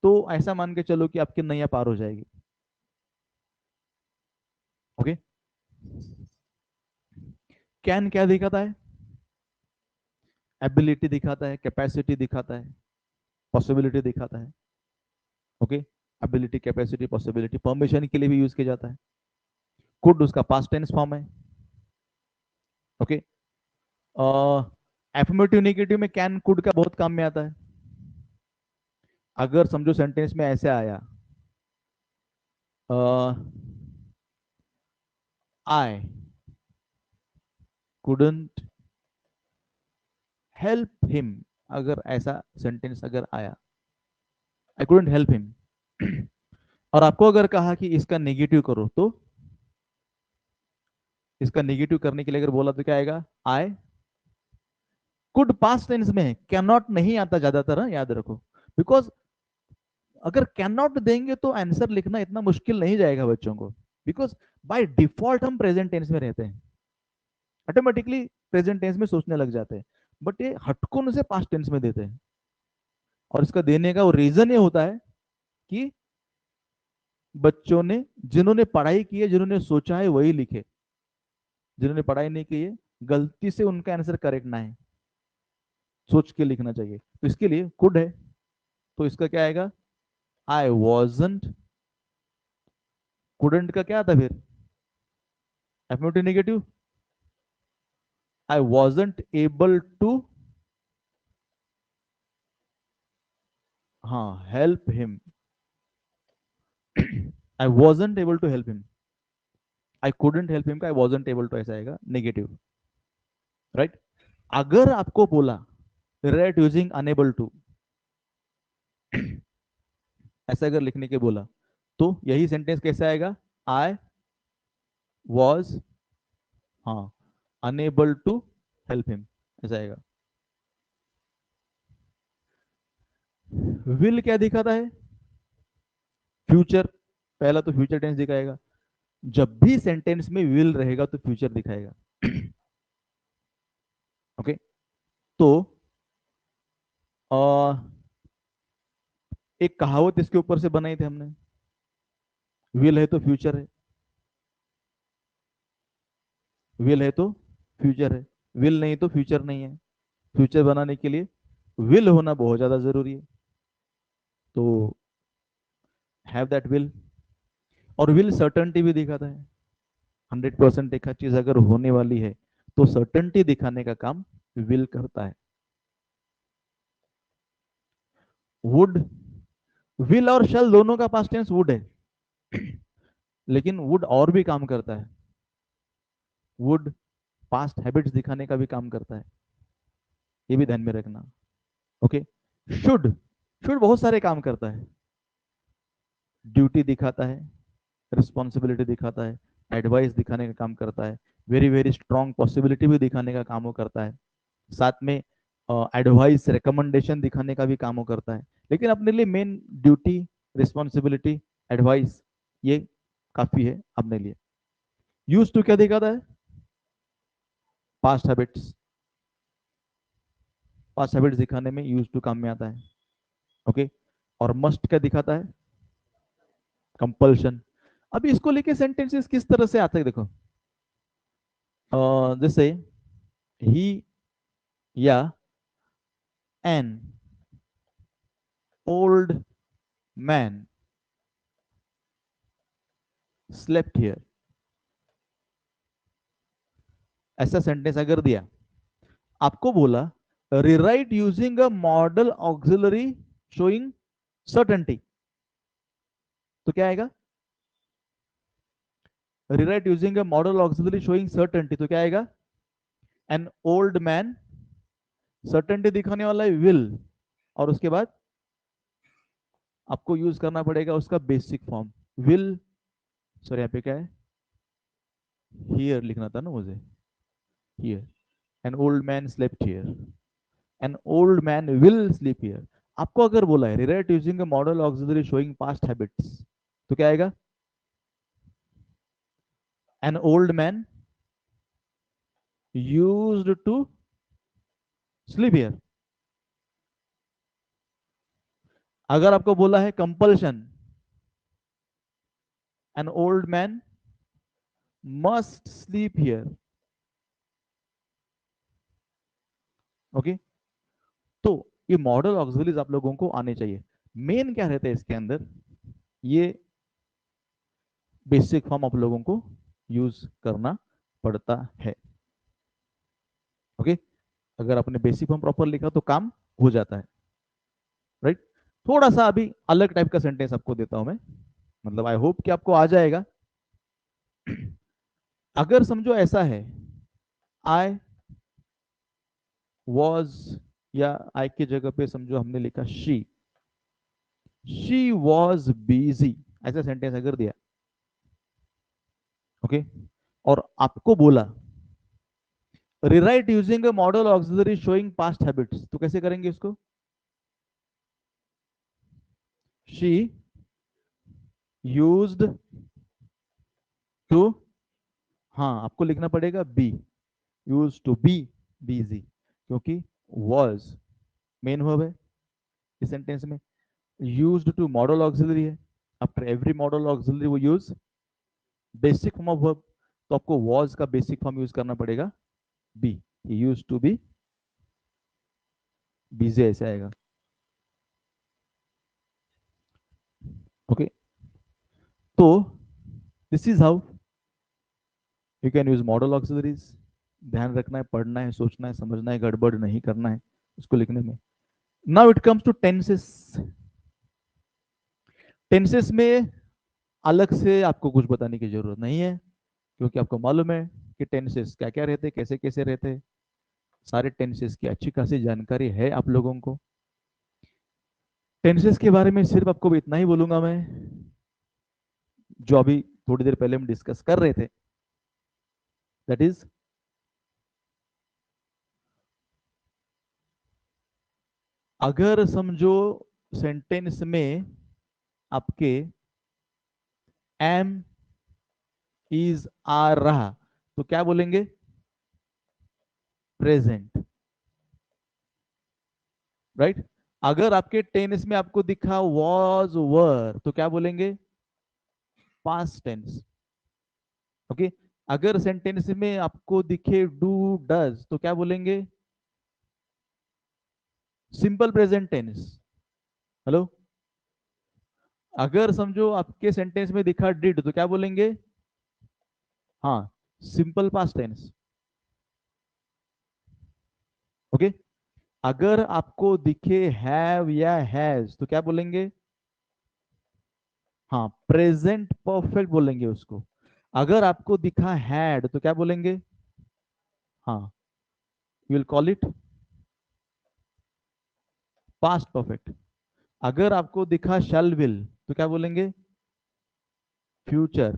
[SPEAKER 1] तो ऐसा मान के चलो कि आपकी नैया पार हो जाएगी। ओके, कैन क्या दिखाता है, एबिलिटी दिखाता है, कैपेसिटी दिखाता है, पॉसिबिलिटी दिखाता है। Okay, ability, capacity, possibility permission के लिए भी यूज किया जाता है। कुड उसका पास्ट टेंस फॉर्म है। ओके, एफर्मेटिव नेगेटिव में कैन कुड का बहुत काम में आता है। अगर समझो सेंटेंस में ऐसे आया, आई कुडंट हेल्प हिम, अगर ऐसा सेंटेंस अगर आया, आई कुडंट हेल्प हिम, और आपको अगर कहा कि इसका नेगेटिव करो, तो इसका नेगेटिव करने के लिए अगर बोला तो क्या आएगा, आई कुड, पास्ट टेंस में है, कैन नॉट नहीं आता ज्यादातर, याद रखो। बिकॉज अगर कैन नॉट देंगे तो आंसर लिखना इतना मुश्किल नहीं जाएगा बच्चों को, बिकॉज बाय डिफॉल्ट हम प्रेजेंट टेंस में रहते हैं, ऑटोमेटिकली प्रेजेंट टेंस में सोचने लग जाते हैं, बट ये हटकुन से पास्ट टेंस में देते हैं। और इसका देने का वो रीजन ये होता है कि बच्चों ने, जिन्होंने पढ़ाई की है, जिन्होंने सोचा है वही लिखे, जिन्होंने पढ़ाई नहीं की है गलती से उनका आंसर करेक्ट ना है, सोच के लिखना चाहिए। तो इसके लिए कुड है, तो इसका क्या आएगा, आई वॉजंट, कुडंट का क्या आता फिर, affirmative negative, I wasn't able to, हाँ, help him, I wasn't able to help him, I couldn't help him का आई वॉजंट एबल टू ऐसा आएगा नेगेटिव, राइट। अगर आपको बोला राइट यूजिंग अनेबल टू, ऐसा अगर लिखने के बोला, तो यही सेंटेंस कैसे आएगा, आई वॉज, हाँ, अनेबल टू हेल्प हिम, ऐसा आएगा। विल क्या दिखाता है, फ्यूचर, पहला तो फ्यूचर टेंस दिखाएगा, जब भी सेंटेंस में विल रहेगा तो फ्यूचर दिखाएगा। ओके, तो एक कहावत इसके ऊपर से बनाई थी हमने, विल है तो फ्यूचर है, विल है तो फ्यूचर है, विल नहीं तो फ्यूचर नहीं है। फ्यूचर बनाने के लिए विल होना बहुत ज्यादा जरूरी है, तो हैव दैट विल। और विल सर्टेनिटी भी दिखाता है, 100% एक चीज अगर होने वाली है तो सर्टेनिटी दिखाने का काम विल करता है। वुड, विल और शल दोनों का पास्ट टेंस वुड है, लेकिन वुड और भी काम करता है, वुड पास्ट हैबिट्स दिखाने का भी काम करता है, ये भी ध्यान में रखना। ओके, शुड, शुड बहुत सारे काम करता है, ड्यूटी दिखाता है, रिस्पॉन्सिबिलिटी दिखाता है, एडवाइस दिखाने का काम करता है, वेरी वेरी स्ट्रॉन्ग पॉसिबिलिटी भी दिखाने का काम वो करता है, साथ में एडवाइस रिकमेंडेशन दिखाने का भी काम वो करता है, लेकिन अपने लिए मेन ड्यूटी, रिस्पॉन्सिबिलिटी, एडवाइस, ये काफी है अपने लिए। यूज टू क्या दिखाता है? Past habits. पास्ट हैबिट्स दिखाने में यूज टू काम में आता है। ओके। और मस्ट क्या दिखाता है? कंपल्शन। अभी इसको लेके सेंटेंसेस किस तरह से आते हैं देखो। जैसे ही या N old man slept here, ऐसा सेंटेंस अगर दिया, आपको बोला rewrite using a modal auxiliary showing certainty, तो क्या आएगा? Rewrite using a modal auxiliary showing certainty, तो क्या आएगा? एन ओल्ड मैन, सर्टेनिटी दिखाने वाला है विल, और उसके बाद आपको यूज करना पड़ेगा उसका बेसिक फॉर्म विल। सॉरी, यहाँ पे क्या है? हियर लिखना था ना मुझे। Here an old man slept here, an old man will sleep here. आपको अगर बोला है rewrite using a modal auxiliary showing past habits, तो क्या आएगा? An old man used to sleep here. अगर आपको बोला है compulsion, an old man must sleep here. Okay. तो ये मॉडल ऑक्सिलरीज आप लोगों को आने चाहिए। मेन क्या रहता है इसके अंदर? ये बेसिक फॉर्म आप लोगों को यूज करना पड़ता है। ओके। अगर आपने बेसिक फॉर्म प्रॉपर लिखा तो काम हो जाता है, राइट। थोड़ा सा अभी अलग टाइप का सेंटेंस आपको देता हूं मैं, मतलब आई होप कि आपको आ जाएगा। अगर समझो ऐसा है, आई वॉज, या आई की जगह पे समझो हमने लिखा शी वॉज बिजी, ऐसा सेंटेंस अगर दिया, ओके, और आपको बोला rewrite using a modal auxiliary showing past habits, तो कैसे करेंगे इसको? शी यूज्ड टू, हाँ आपको लिखना पड़ेगा be, use to be busy, क्योंकि वॉज मेन वर्ब है इस सेंटेंस में, यूज्ड टू मॉडल ऑक्सिलरी है, आफ्टर एवरी मॉडल ऑक्सिलरी वो use basic form of verb, तो आपको वॉज का बेसिक फॉर्म यूज करना पड़ेगा be, he use to be busy, ऐसे आएगा। ओके। तो this is how you can use modal auxiliaries. ध्यान रखना है, पढ़ना है, सोचना है, समझना है, गड़बड़ नहीं करना है उसको लिखने में। Now it comes to tenses. Tenses में अलग से आपको कुछ बताने की जरूरत नहीं है, क्योंकि आपको मालूम है कि टेंसेस क्या क्या रहते, कैसे कैसे रहते। सारे टेंसेस की अच्छी खासी जानकारी है आप लोगों को। टेंसेस के बारे में सिर्फ आपको इतना ही बोलूंगा मैं, जो अभी थोड़ी देर पहले हम डिस्कस कर रहे थे, दैट इज अगर समझो सेंटेंस में आपके एम इज आ रहा, तो क्या बोलेंगे? Present, right. अगर आपके टेंस में आपको दिखा वॉज वर, तो क्या बोलेंगे? Past tense. ओके। अगर सेंटेंस में आपको दिखे डू डज, तो क्या बोलेंगे? Simple present tense. हेलो। अगर समझो आपके सेंटेंस में दिखा डिड, तो क्या बोलेंगे? हाँ, सिंपल पास्ट टेंस। ओके। अगर आपको दिखे हैव या हैज, तो क्या बोलेंगे? हाँ, प्रेजेंट परफेक्ट बोलेंगे उसको। अगर आपको दिखा हैड, तो क्या बोलेंगे? हाँ, you will call it past perfect. अगर आपको दिखा शैल विल, तो क्या बोलेंगे? फ्यूचर।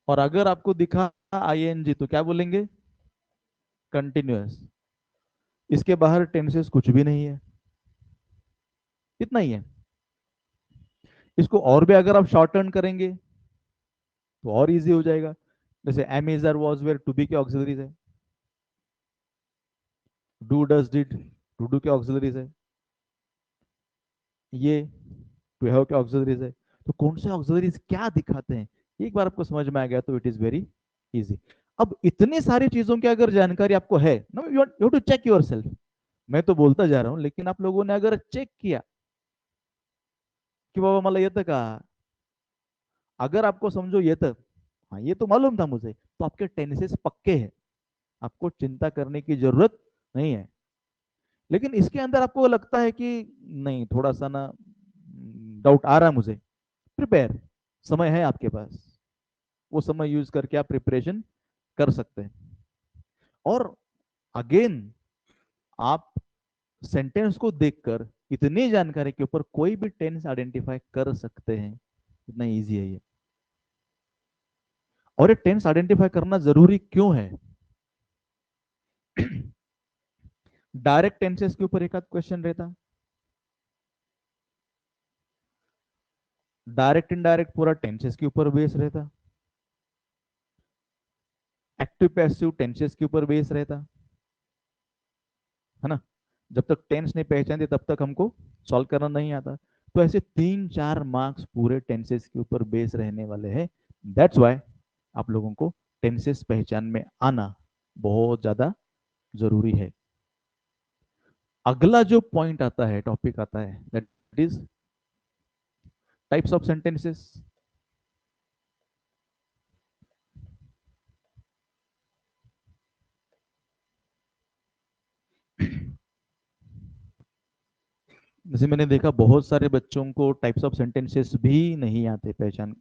[SPEAKER 1] और अगर आपको दिखा आईएनजी, तो क्या बोलेंगे? कंटिन्यूअस। इसके बाहर टेंसेस कुछ भी नहीं है, इतना ही है। इसको और भी अगर आप शॉर्ट टर्न करेंगे तो और इजी हो जाएगा। जैसे am is are was were, to be के ऑक्सिलरीज है। Do does did, to do के ऑक्सिलरीज है। ये टू हैव के ऑक्सिलरीज है। तो कौन से ऑक्सिलरीज क्या दिखाते हैं, एक बार आपको समझ में आ गया तो इट इज वेरी इजी। अब इतनी सारी चीजों की अगर जानकारी आपको है ना, you have to check yourself. मैं तो बोलता जा रहा हूं, लेकिन आप लोगों ने अगर चेक किया कि बाबा मला येतं का, अगर आपको समझो येतं, हाँ ये तो मालूम था मुझे, तो आपके टेंसेस पक्के हैं, आपको चिंता करने की जरूरत नहीं है। लेकिन इसके अंदर आपको लगता है कि नहीं, थोड़ा सा ना डाउट आ रहा है मुझे, प्रिपेयर, समय है आपके पास, वो समय यूज करके आप प्रिपरेशन कर सकते हैं। और अगेन, आप सेंटेंस को देखकर इतनी जानकारी के ऊपर कोई भी टेंस आइडेंटिफाई कर सकते हैं, इतना इजी है ये। और ये टेंस आइडेंटिफाई करना जरूरी क्यों है? डायरेक्ट टेंसेस के ऊपर एक आध क्वेश्चन रहता, डायरेक्ट इनडायरेक्ट पूरा टेंसेस के ऊपर बेस रहता, एक्टिव पैसिव टेंसेस के ऊपर बेस रहता है ना। जब तक टेंस नहीं पहचानते तब तक हमको सॉल्व करना नहीं आता। तो ऐसे 3-4 मार्क्स पूरे टेंसेस के ऊपर बेस रहने वाले हैं। दैट्स वाई आप लोगों को टेंसेस पहचान में आना बहुत ज्यादा जरूरी है। अगला जो पॉइंट आता है, टॉपिक आता है, that is types of sentences. जैसे मैंने देखा बहुत सारे बच्चों को टाइप्स ऑफ सेंटेंसेस भी नहीं आते पहचान,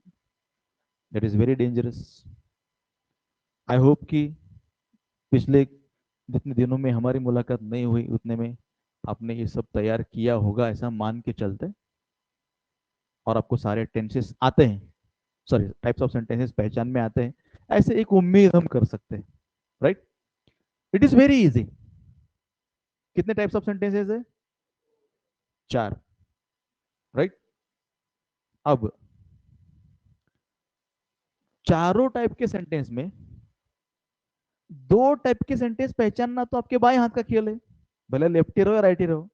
[SPEAKER 1] that is very dangerous. I hope कि पिछले जितने दिनों में हमारी मुलाकात नहीं हुई उतने में आपने ये सब तैयार किया होगा, ऐसा मान के चलते, और आपको सारे टेंसेस आते हैं, सॉरी टाइप्स ऑफ सेंटेंसेस पहचान में आते हैं, ऐसे एक उम्मीद हम कर सकते हैं, right. It is very easy. कितने टाइप्स ऑफ सेंटेंसेस है? 4, राइट। अब चारों टाइप के सेंटेंस में 2 टाइप के सेंटेंस पहचानना तो आपके बाएं हाथ का खेल है, भले लेफ्टी रहो या राइटी रहो,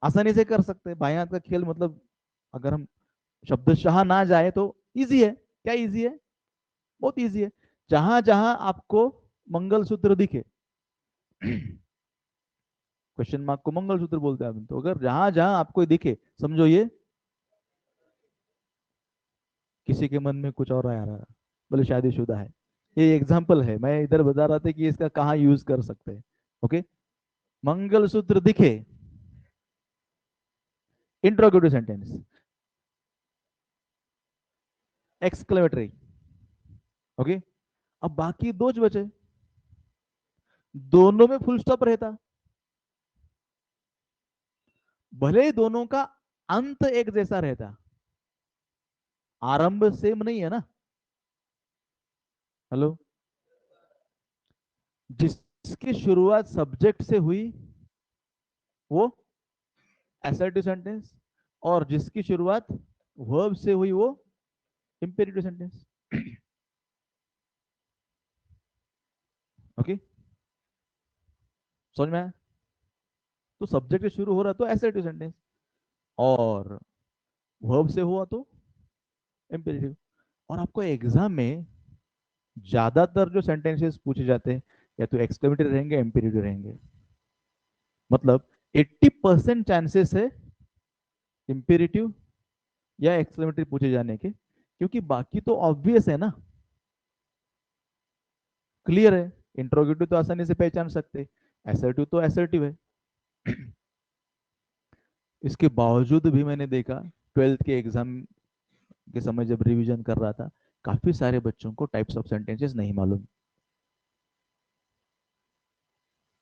[SPEAKER 1] आसानी से कर सकते हैं। बाएं हाथ का खेल मतलब, अगर हम शब्दशः ना जाए तो इजी है। क्या इजी है? बहुत इजी है। जहां जहां आपको मंगलसूत्र दिखे, क्वेश्चन मार्क को मंगलसूत्र बोलते हैं, तो अगर जहां जहां आपको दिखे, समझो ये किसी के मन में कुछ और आ रहा है, बोले शादीशुदा है, ये एग्जाम्पल है, मैं इधर बता रहा था कि इसका कहाँ यूज कर सकते हैं। ओके, मंगलसूत्र दिखे, इंट्रोगेटिव सेंटेंस, एक्सक्लेमेटरी। ओके, अब बाकी 2 जो बचे, दोनों में फुल स्टॉप रहता, भले ही दोनों का अंत एक जैसा रहता, आरंभ सेम नहीं है ना। हेलो, जिसकी शुरुआत सब्जेक्ट से हुई वो असर्टिव सेंटेंस, और जिसकी शुरुआत वर्ब से हुई वो इंपेरेटिव सेंटेंस। ओके, समझ में आया? तो सब्जेक्ट से शुरू हो रहा तो असर्टिव सेंटेंस, और वर्ब से हुआ तो इंपेरेटिव। और आपको एग्जाम में ज्यादातर जो सेंटेंसेस पूछे जाते हैं या तो एक्सक्लेमेटरी रहेंगे, इंपेरेटिव रहेंगे। मतलब 80% चांसेस है इंपेरेटिव या एक्सक्लेमेटरी पूछे जाने के, क्योंकि बाकी तो ऑब्वियस है ना, क्लियर है। इंट्रोगेटिव तो आसानी से पहचान सकते, असर्टिव तो असर्टिव है। इसके बावजूद भी मैंने देखा 12th के एग्जाम के समय जब रिवीजन कर रहा था, काफी सारे बच्चों को टाइप्स ऑफ सेंटेंसेस नहीं मालूम।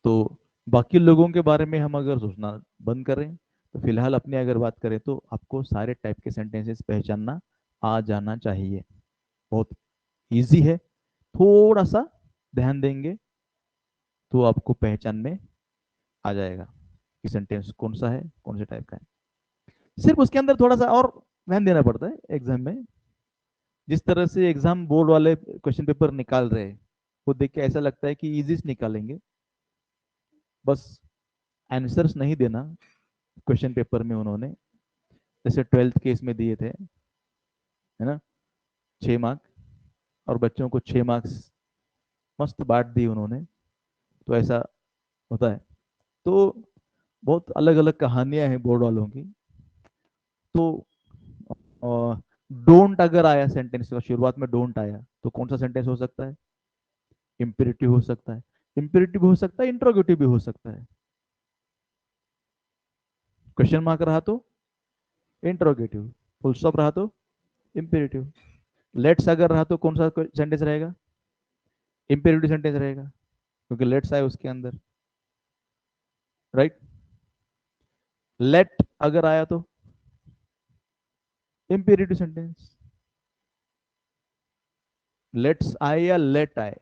[SPEAKER 1] तो बाकी लोगों के बारे में हम अगर सोचना बंद करें, तो फिलहाल अपनी अगर बात करें तो आपको सारे टाइप के सेंटेंसेस पहचानना आ जाना चाहिए। बहुत इजी है, थोड़ा सा ध्यान देंगे तो आपको पहचान में आ जाएगा कि सेंटेंस कौन सा है, कौन से टाइप का है। सिर्फ उसके अंदर थोड़ा सा और ध्यान देना पड़ता है एग्जाम में। जिस तरह से एग्जाम बोर्ड वाले क्वेश्चन पेपर निकाल रहे हैं, वो देख के ऐसा लगता है कि इजी निकालेंगे, बस आंसर्स नहीं देना क्वेश्चन पेपर में उन्होंने, जैसे 12th केस में दिए थे, है ना, 6 मार्क, और बच्चों को 6 मार्क्स मस्त बांट दिए उन्होंने। तो ऐसा होता है। तो बहुत अलग अलग कहानियां हैं बोर्ड वालों की। तो डोंट अगर आया सेंटेंस का, शुरुआत में डोंट आया, तो कौन सा सेंटेंस हो सकता है? इंपेरेटिव हो सकता है, इंपेरेटिव हो सकता है, इंट्रोगेटिव भी हो सकता है। क्वेश्चन मार्क रहा तो इंट्रोगेटिव, फुल स्टॉप रहा तो इंपेरेटिव, लेट्स अगर रहा तो कौन सा सेंटेंस रहेगा? इंपेरेटिव सेंटेंस रहेगा, क्योंकि लेट्स आए उसके अंदर, राइट। लेट अगर आया तो इंपेरेटिव सेंटेंस, लेट्स आए या लेट आए,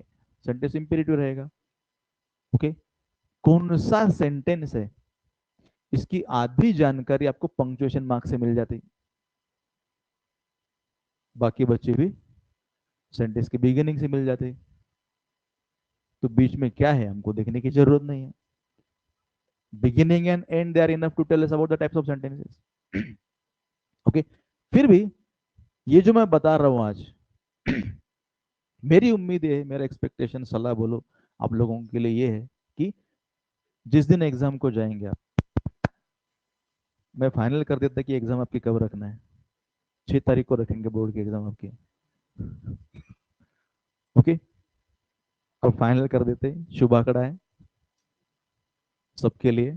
[SPEAKER 1] सेंटेंस इंपेरेटिव रहेगा। ओके। कौन सा सेंटेंस है, इसकी आधी जानकारी आपको पंक्चुएशन मार्क से मिल जाती, बाकी बच्चे भी सेंटेंस के बिगिनिंग से मिल जाते। तो बीच में क्या है हमको देखने की जरूरत नहीं है। Beginning and end they are enough to tell us about the types of sentences. Okay. फिर भी ये जो मैं बता रहा हूं आज, मेरी उम्मीद है, मेरा एक्सपेक्टेशन, सलाह बोलो आप लोगों के लिए ये है कि जिस दिन एग्जाम को जाएंगे आप, मैं फाइनल कर देता कि एग्जाम आपकी कब रखना है। 6 तारीख को रखेंगे बोर्ड की एग्जाम आपकी। ओके। और फाइनल कर देते, शुभ आंकड़ा है सबके लिए।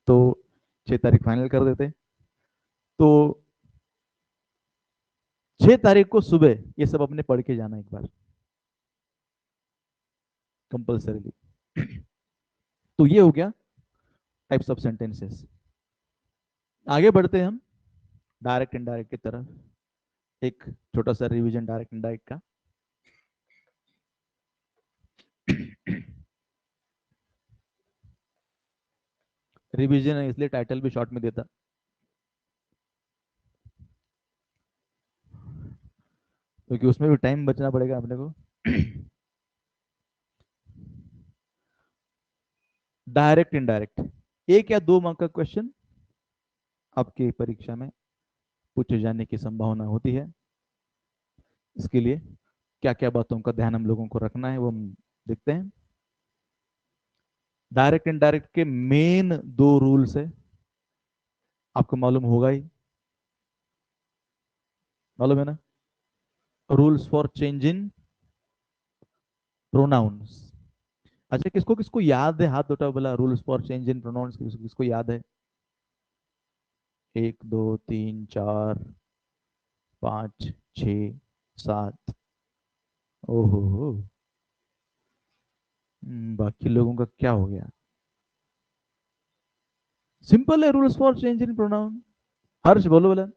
[SPEAKER 1] तो 6 तारीख फाइनल कर देते। तो 6 तारीख को सुबह ये सब अपने पढ़ के जाना एक बार, कंपल्सरीली। तो ये हो गया टाइप्स ऑफ सेंटेंसेस। आगे बढ़ते हैं हम डायरेक्ट इनडायरेक्ट की तरफ। एक छोटा सा रिवीजन डायरेक्ट इनडायरेक्ट का। रिवीजन है इसलिए टाइटल भी शॉर्ट में देता, क्योंकि उसमें भी टाइम बचना पड़ेगा अपने को। डायरेक्ट इनडायरेक्ट, 1 या 2 मार्क का क्वेश्चन आपकी परीक्षा में पूछे जाने की संभावना होती है। इसके लिए क्या क्या बातों का ध्यान हम लोगों को रखना है वो हम देखते हैं। डायरेक्ट इनडायरेक्ट के मेन 2 रूल्स है, आपको मालूम होगा ही, मालूम है ना? Rules for change in pronouns. अच्छा, किसको किसको याद है? हाथ उठा, बोला rules for change in pronouns, किसको किसको याद है? 1 2 3 4 5 6 7। ओहो हो। बाकी लोगों का क्या हो गया? सिंपल है rules for change in pronoun. Harsh बोलो बोला।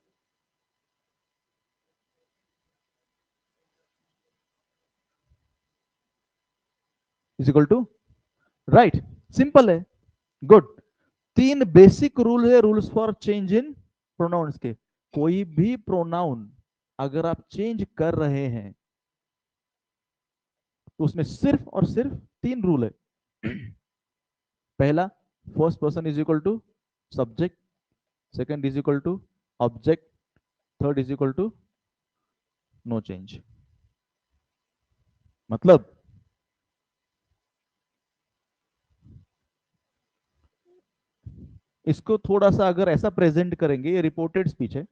[SPEAKER 1] Is equal to, right, simple है, गुड। 3 बेसिक रूल है rules for change in pronouns के। कोई भी प्रोनाउन अगर आप चेंज कर रहे हैं तो उसमें सिर्फ और सिर्फ 3 रूल है। पहला, first person is equal to subject, second is equal to object, third is equal to no change. मतलब इसको थोड़ा सा अगर ऐसा प्रेजेंट करेंगे, ये रिपोर्टेड स्पीच है,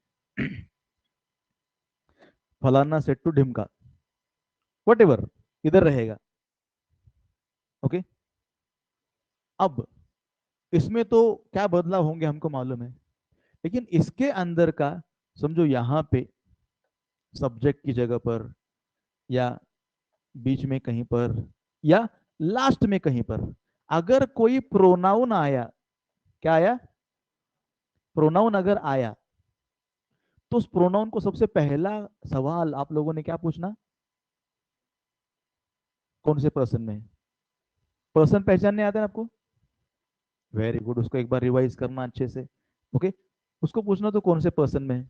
[SPEAKER 1] फलाना सेट टू ढिमका, वट एवर इधर रहेगा। ओके। अब इसमें तो क्या बदलाव होंगे हमको मालूम है, लेकिन इसके अंदर का, समझो यहां पे सब्जेक्ट की जगह पर, या बीच में कहीं पर, या लास्ट में कहीं पर, अगर कोई प्रोनाउन आया, क्या आया? प्रोनाउन अगर आया, तो उस प्रोनाउन को सबसे पहला सवाल आप लोगों ने क्या पूछना? कौन से पर्सन में? पर्सन पहचानने आता है ना आपको? वेरी गुड, उसको एक बार रिवाइज करना अच्छे से। ओके, उसको पूछना तो कौन से पर्सन में है।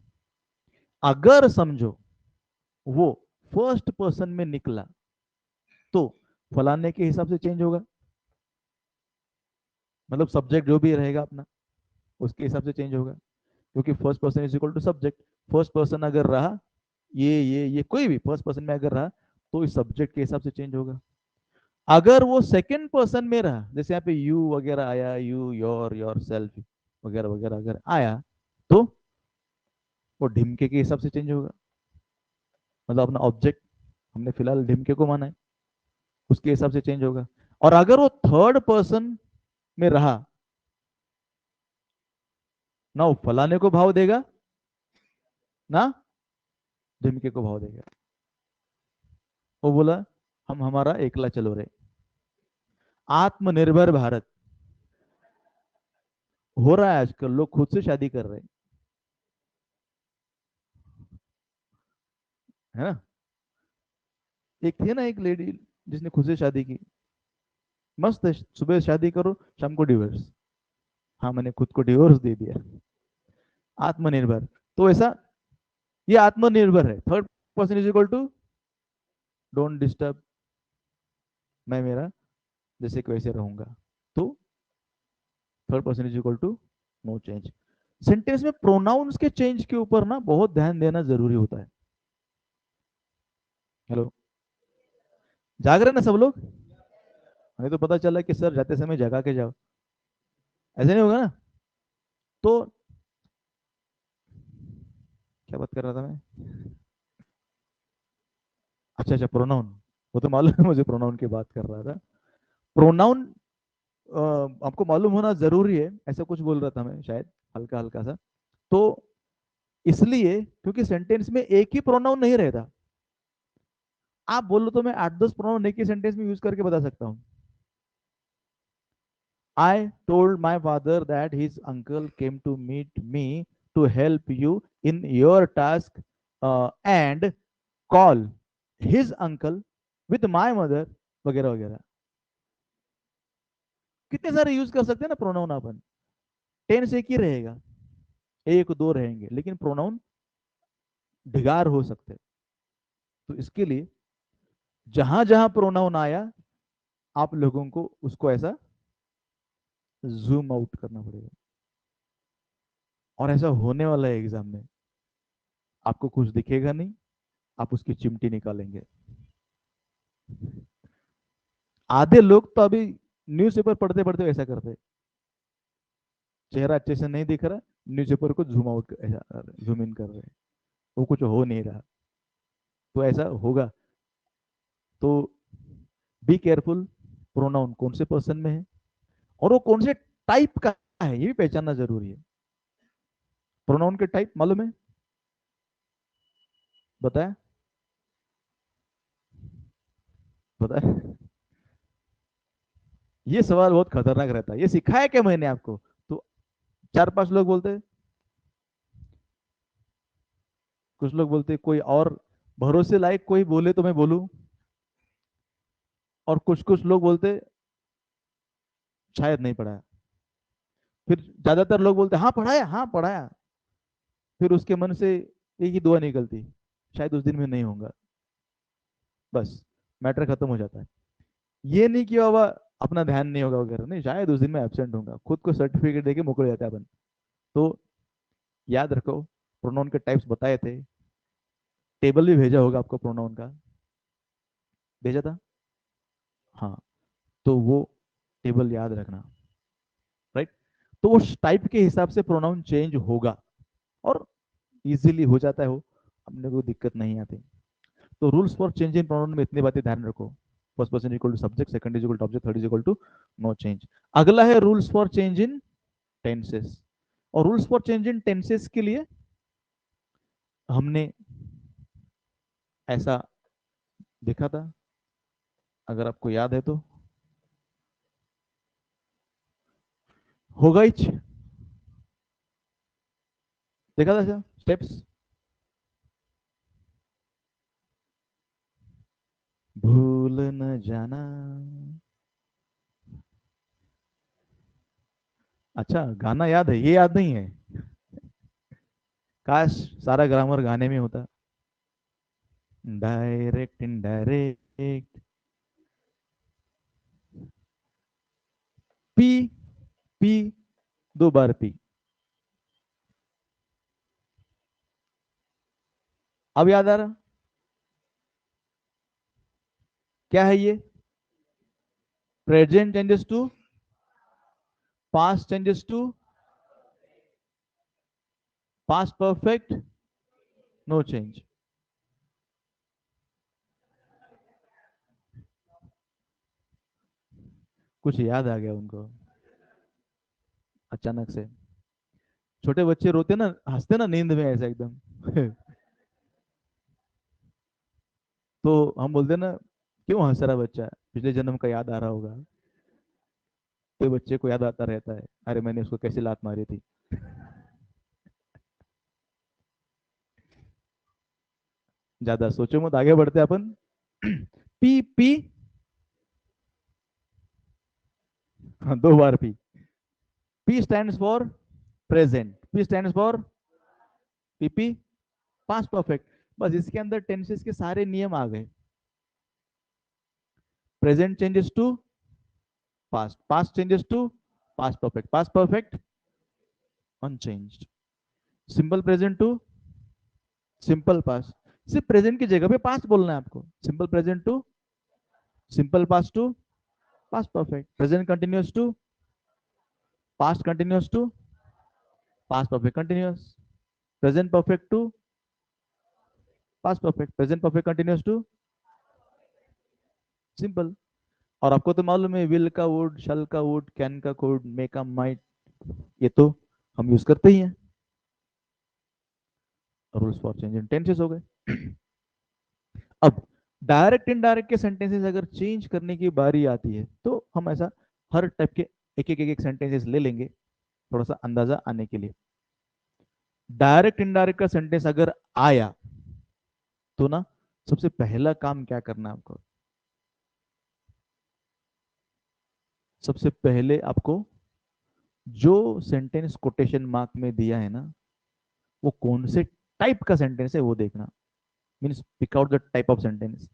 [SPEAKER 1] अगर समझो वो फर्स्ट पर्सन में निकला तो फलाने के हिसाब से चेंज होगा, मतलब सब्जेक्ट जो भी रहेगा अपना उसके हिसाब से चेंज होगा, क्योंकि first person is equal to subject. First person अगर रहा, ये कोई भी फर्स्ट पर्सन में अगर रहा तो इस सब्जेक्ट के हिसाब से चेंज होगा। अगर वो सेकंड पर्सन में रहा, जैसे यहाँ पे यू वगैरह आया, यू, योर सेल्फ वगैरह वगैरह अगर आया, तो वो ढिमके के हिसाब से चेंज होगा। मतलब अपना ऑब्जेक्ट हमने फिलहाल ढिमके को माना है, उसके हिसाब से चेंज होगा। और अगर वो थर्ड पर्सन में रहा, ना वो फलाने को भाव देगा ना ढिमके को भाव देगा। वो बोला हम हमारा एकला चलो रे। आत्मनिर्भर भारत हो रहा है आजकल, लोग खुद से शादी कर रहे हैं, है ना? एक थी ना एक लेडी जिसने खुद से शादी की, मस्त है, सुबह शादी करो शाम को डिवोर्स। हाँ, मैंने खुद को डिवोर्स दे दिया। आत्मनिर्भर, तो ऐसा ये आत्मनिर्भर है। Third person is equal to don't disturb, मैं मेरा जैसे कि वैसे रहूंगा। तो third person is equal to no change. Sentence में प्रोनाउंस के चेंज के ऊपर ना बहुत ध्यान देना जरूरी होता है। हेलो, जाग रहे ना सब लोग? हमें तो पता चला कि सर जाते समय जगा के जाओ, ऐसे नहीं होगा ना। तो क्या बात कर रहा था मैं? अच्छा अच्छा, प्रोनाउन, वो तो मालूम है मुझे, प्रोनाउन की बात कर रहा था। प्रोनाउन आपको मालूम होना जरूरी है, ऐसा कुछ बोल रहा था मैं शायद, हल्का हल्का सा। तो इसलिए क्योंकि सेंटेंस में एक ही प्रोनाउन नहीं रहता। आप बोलो तो मैं 8-10 प्रोनाउन एक ही सेंटेंस में यूज करके बता सकता हूँ। I told my father that his uncle came to meet me to help you in your task, and call his uncle with my mother वगैरह वगैरह। कितने सारे यूज कर सकते हैं ना प्रोनाउन अपन। टेंस एक ही रहेगा, एक दो रहेंगे, लेकिन प्रोनाउन ढिगार हो सकते हैं। तो इसके लिए जहां जहां प्रोनाउन आया, आप लोगों को उसको ऐसा जूम आउट करना पड़ेगा। और ऐसा होने वाला है एग्जाम में, आपको कुछ दिखेगा नहीं, आप उसकी चिमटी निकालेंगे। आधे लोग तो अभी न्यूज़पेपर पढ़ते पढ़ते ऐसा करते हैं, चेहरा अच्छे से नहीं दिख रहा, न्यूज़पेपर को जूम आउट ऐसा जूम इन कर रहे हैं, वो कुछ हो नहीं रहा। तो ऐसा होगा, तो बी केयरफुल। प्रोनाउन कौन से पर्सन में है और वो कौन से टाइप का है, ये भी पहचानना जरूरी है। प्रोनाउन के टाइप मालूम है? बताया? बताया? ये सवाल बहुत खतरनाक रहता है, ये सिखाया क्या मैंने आपको? तो 4-5 लोग बोलते हैं, कुछ लोग बोलते हैं कोई और भरोसे लायक कोई बोले तो मैं बोलूं, और कुछ कुछ लोग बोलते शायद नहीं पढ़ाया। फिर ज्यादातर लोग बोलते हाँ पढ़ाया, हाँ पढ़ाया। फिर उसके मन से एक ही दुआ निकलती, शायद उस दिन में नहीं होगा। बस मैटर खत्म हो जाता है। ये नहीं कि बाबा अपना ध्यान नहीं होगा वगैरह, नहीं, शायद उस दिन में एब्सेंट होगा, खुद को सर्टिफिकेट देके मुकर जाता है अपन। तो याद रखो, प्रोनाउन के टाइप्स बताए थे, टेबल भी भेजा होगा आपको प्रोनाउन का, भेजा था? हाँ, तो वो टेबल याद रखना, राइट? तो उस टाइप के हिसाब से प्रोनाउन चेंज होगा, और इजीली हो जाता है वो, अपने को दिक्कत नहीं आती। तो rules for change in pronoun में इतनी बातें ध्यान रखो। First person equal to subject, second is equal to object, third is equal to no change. अगला है rules for change in tenses. और rules for change in tenses के लिए हमने ऐसा देखा था, अगर आपको याद है तो, होगा ही, देखा था क्या स्टेप्स? भूल न जाना, अच्छा, गाना याद है, ये याद नहीं है। काश सारा ग्रामर गाने में होता। Direct indirect. पी, पी, 2 बार पी। अब याद आ रहा? क्या है ये? Present changes to past, changes to past perfect, no change. कुछ याद आ गया उनको अचानक से। छोटे बच्चे रोते ना, हंसते ना नींद में ऐसा एकदम। तो हम बोलते ना, क्यों हंस रहा बच्चा, पिछले जन्म का याद आ रहा होगा। तो बच्चे को याद आता रहता है, अरे मैंने उसको कैसे लात मारी थी। ज्यादा सोचो मत, आगे बढ़ते हैं अपन। P, P. हाँ, 2 बार P. P stands for present, P stands for PP, past perfect. बस इसके अंदर टेंसेस के सारे नियम आ गए। Present changes to past, past changes to past perfect, past perfect unchanged. Simple present to simple past. सिर्फ प्रेजेंट की जगह पे पास्ट बोलना है आपको। Simple present to simple past to past perfect. Present continuous to past continuous to past perfect continuous. Present perfect to past perfect, present perfect continuous to simple. और आपको तो मालूम है, विल का वुड, शल का वुड, कैन का could, मे का might, ये तो हम यूज करते ही हैं। Rules for change in tenses हो गए। अब डायरेक्ट इनडायरेक्ट के सेंटेंसेस अगर चेंज करने की बारी आती है तो हम ऐसा हर टाइप के एक एक सेंटेंसेस ले लेंगे, थोड़ा सा अंदाजा आने के लिए। डायरेक्ट इनडायरेक्ट का सेंटेंस अगर आया तो ना, सबसे पहला काम क्या करना है आपको? सबसे पहले आपको जो सेंटेंस कोटेशन मार्क में दिया है ना, वो कौन से टाइप का सेंटेंस है वो देखना। Means pick out the type of sentence.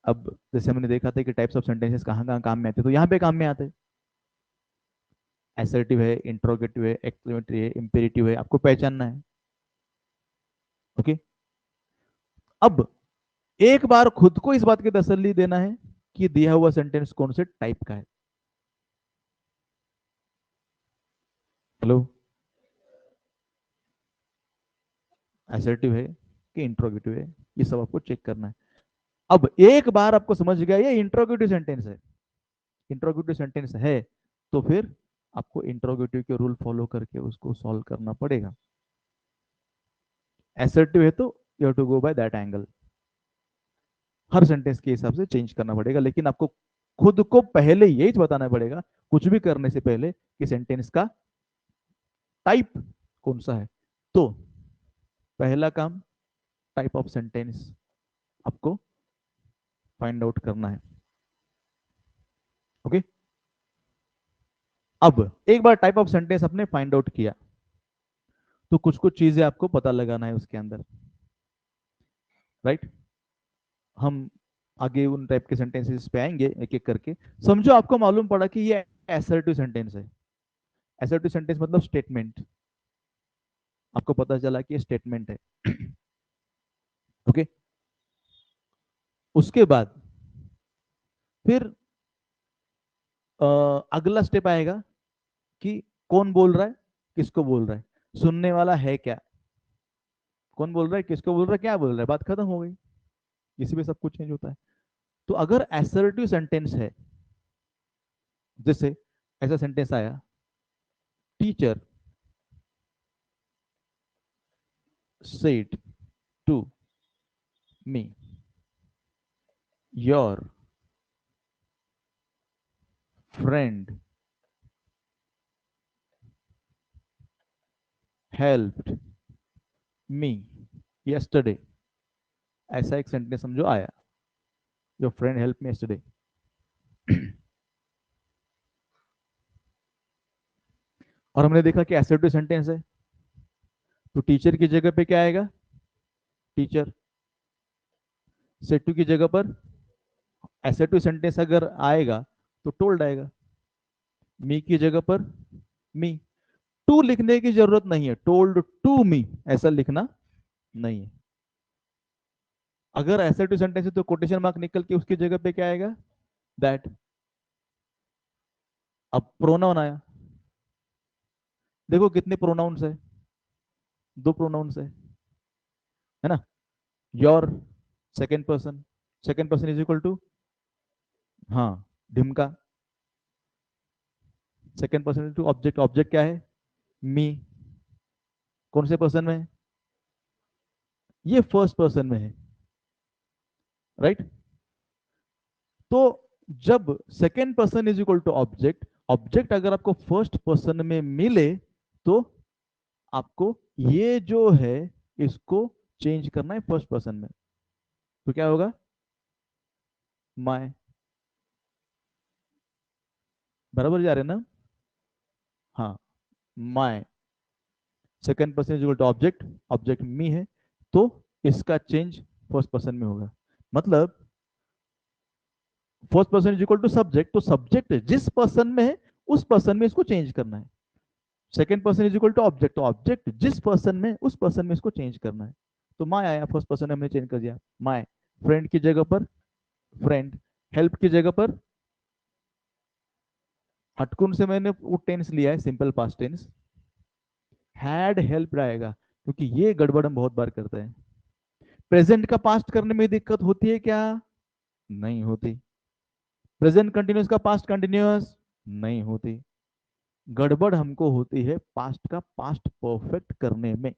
[SPEAKER 1] अब जैसे हमने देखा था कि टाइप्स ऑफ सेंटेंसेस कहाँ कहाँ काम में आते हैं, तो यहाँ पे काम में आते हैं। एसर्टिव है, इंट्रोगेटिव है, एक्सक्लेमेटरी है, इंपेरेटिव है, आपको पहचानना है। ओके। अब एक बार खुद को इस बात की तसल्ली देना है कि दिया हुआ सेंटेंस कौन से टाइप का है। हेलो। एसर्टिव है कि इंट्रोगेटिव है, ये सब आपको चेक करना है। अब एक बार आपको समझ गया ये इंट्रोगेटिव सेंटेंस है, इंट्रोगेटिव सेंटेंस है, तो फिर आपको इंट्रोगेटिव के रूल फॉलो करके उसको सॉल्व करना पड़ेगा। एसर्टिव है तो you have to go by that angle. हर सेंटेंस के हिसाब से चेंज करना पड़ेगा, लेकिन आपको खुद को पहले यही बताना पड़ेगा कुछ भी करने से पहले कि सेंटेंस का टाइप कौन सा है। तो पहला काम, टाइप ऑफ सेंटेंस आपको फाइंड आउट करना है। ओके। अब एक बार टाइप ऑफ सेंटेंस आपने फाइंड आउट किया तो कुछ कुछ चीजें आपको पता लगाना है उसके अंदर, राइट। हम आगे उन टाइप के सेंटेंसेस पे आएंगे एक एक करके। समझो आपको मालूम पड़ा कि ये एसर्टिव सेंटेंस है। एसर्टिव सेंटेंस मतलब स्टेटमेंट। आपको पता चला कि ये स्टेटमेंट है। ओके। उसके बाद फिर अगला स्टेप आएगा कि कौन बोल रहा है, किसको बोल रहा है, सुनने वाला है क्या, कौन बोल रहा है, किसको बोल रहा है, क्या बोल रहा है, बात खत्म हो गई। इसी में सब कुछ चेंज होता है। तो अगर एसर्टिव सेंटेंस है, जैसे ऐसा सेंटेंस आया, teacher said to me your friend helped me yesterday. ऐसा एक सेंटेंस समझो आया, your friend help me yesterday. और हमने देखा कि एसर्टिव सेंटेंस है, तो टीचर की जगह पे क्या आएगा? टीचर। सेड टू की जगह पर एसर्टिव सेंटेंस अगर आएगा तो टोल्ड आएगा। मी की जगह पर मी। टू लिखने की जरूरत नहीं है, टोल्ड टू मी ऐसा लिखना नहीं है। अगर एसर्टिव सेंटेंस है तो कोटेशन मार्क निकल के उसकी जगह पे क्या आएगा? दैट। अब प्रोनाउन आया, देखो कितने प्रोनाउंस है, दो प्रोनाउंस है ना? Your, second person, second person is equal to, हाँ, ढिमका। Second person to object, object क्या है? मी। कौन से पर्सन में है? ये फर्स्ट पर्सन में है, राइट? तो जब second person is equal to object, object अगर आपको फर्स्ट पर्सन में मिले तो आपको ये जो है इसको चेंज करना है फर्स्ट पर्सन में। तो क्या होगा? माय। बराबर जा रहे हैं ना? हाँ, my. Second person is equal to object, object me है, तो इसका चेंज फर्स्ट पर्सन में होगा। मतलब first person is equal to subject, तो सब्जेक्ट जिस पर्सन में है उस पर्सन में इसको चेंज करना है। Second person is equal to object, तो ऑब्जेक्ट जिस पर्सन में उस पर्सन में इसको चेंज करना है। तो माय आया, फर्स्ट पर्सन हमने चेंज कर दिया, माय। फ्रेंड की जगह पर फ्रेंड। हेल्प की जगह पर हटकुन से मैंने वो टेंस लिया है, simple past tense, had help आएगा, क्योंकि ये गड़बड़ हम बहुत बार करते हैं। प्रेजेंट का पास्ट करने में दिक्कत होती है क्या? नहीं होती। प्रेजेंट कंटिन्यूअस का पास्ट कंटिन्यूअस नहीं होती। गड़बड़ हमको होती है पास्ट का पास्ट परफेक्ट करने में।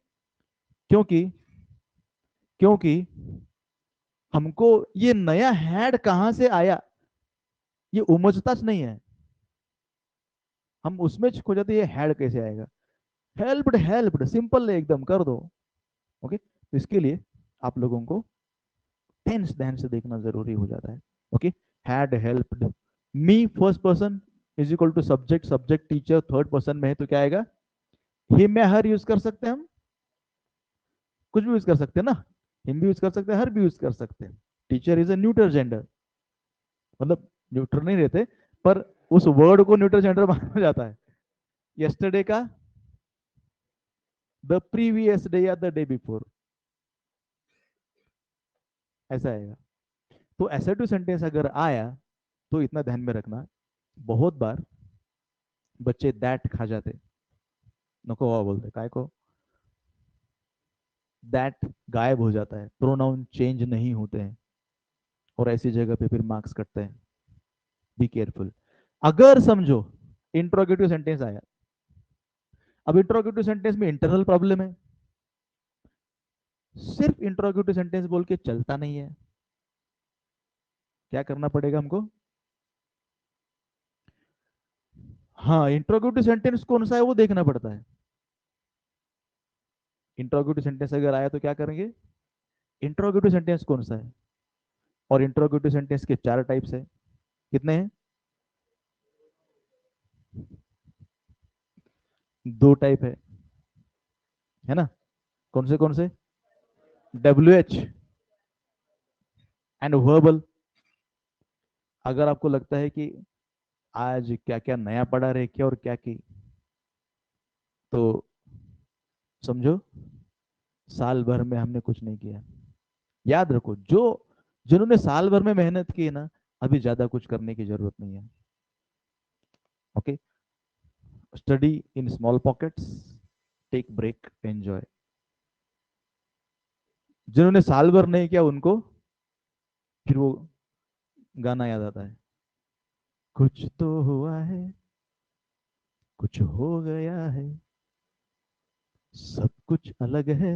[SPEAKER 1] क्योंकि क्योंकि हमको ये नया हैड कहां से आया ये उमजता नहीं है, हम उसमें खो जाते, ये हैड कैसे आएगा? हेल्प्ड, हेल्प्ड सिंपल है एकदम, कर दो। ओके, तो इसके लिए आप लोगों को टेंस ध्यान से देखना जरूरी हो जाता है। Okay, had helped, me first person is equal to subject, subject teacher third person में है तो क्या आएगा? हिम में हर यूज कर सकते हैं हम, कुछ भी यूज कर सकते हैं ना, हिम भी यूज कर सकते हैं, हर भी यूज कर सकते हैं। Teacher is a neutral gender, मतलब न्यूट्रल नहीं रहते, पर उस वर्ड को न्यूट्रल जेंडर माना जाता है। यस्टरडे का द प्रीवियस डे या द डे बिफोर, ऐसा आएगा। तो एसर्टिव सेंटेंस अगर आया तो इतना ध्यान में रखना, बहुत बार बच्चे दैट खा जाते, नको हुआ बोलते, काय को दैट गायब हो जाता है, प्रोनाउन चेंज नहीं होते हैं, और ऐसी जगह पे फिर मार्क्स कटते हैं। Be careful. अगर समझो इंट्रोगेटिव सेंटेंस आया, अब इंट्रोगेटिव सेंटेंस में इंटरनल प्रॉब्लम है, सिर्फ इंट्रोगेटिव सेंटेंस बोल के चलता नहीं है, क्या करना पड़ेगा हमको? हाँ, इंट्रोगेटिव सेंटेंस कौन सा है वो देखना पड़ता है। इंट्रोगेटिव सेंटेंस अगर आया तो क्या करेंगे? इंट्रोगेटिव सेंटेंस कौन सा है? और इंट्रोगेटिव सेंटेंस के चार टाइप्स है, कितने हैं? दो टाइप है ना? कौन से? WH and verbal. अगर आपको लगता है कि आज क्या क्या नया पढ़ा रहे, क्या और क्या की, तो समझो साल भर में हमने कुछ नहीं किया। याद रखो, जो जिन्होंने साल भर में मेहनत की है ना, अभी ज्यादा कुछ करने की जरूरत नहीं है। Okay, study in small pockets, take break, enjoy. जिन्होंने साल भर नहीं किया उनको फिर वो गाना याद आता है, कुछ तो हुआ है, कुछ हो गया है, सब कुछ अलग है,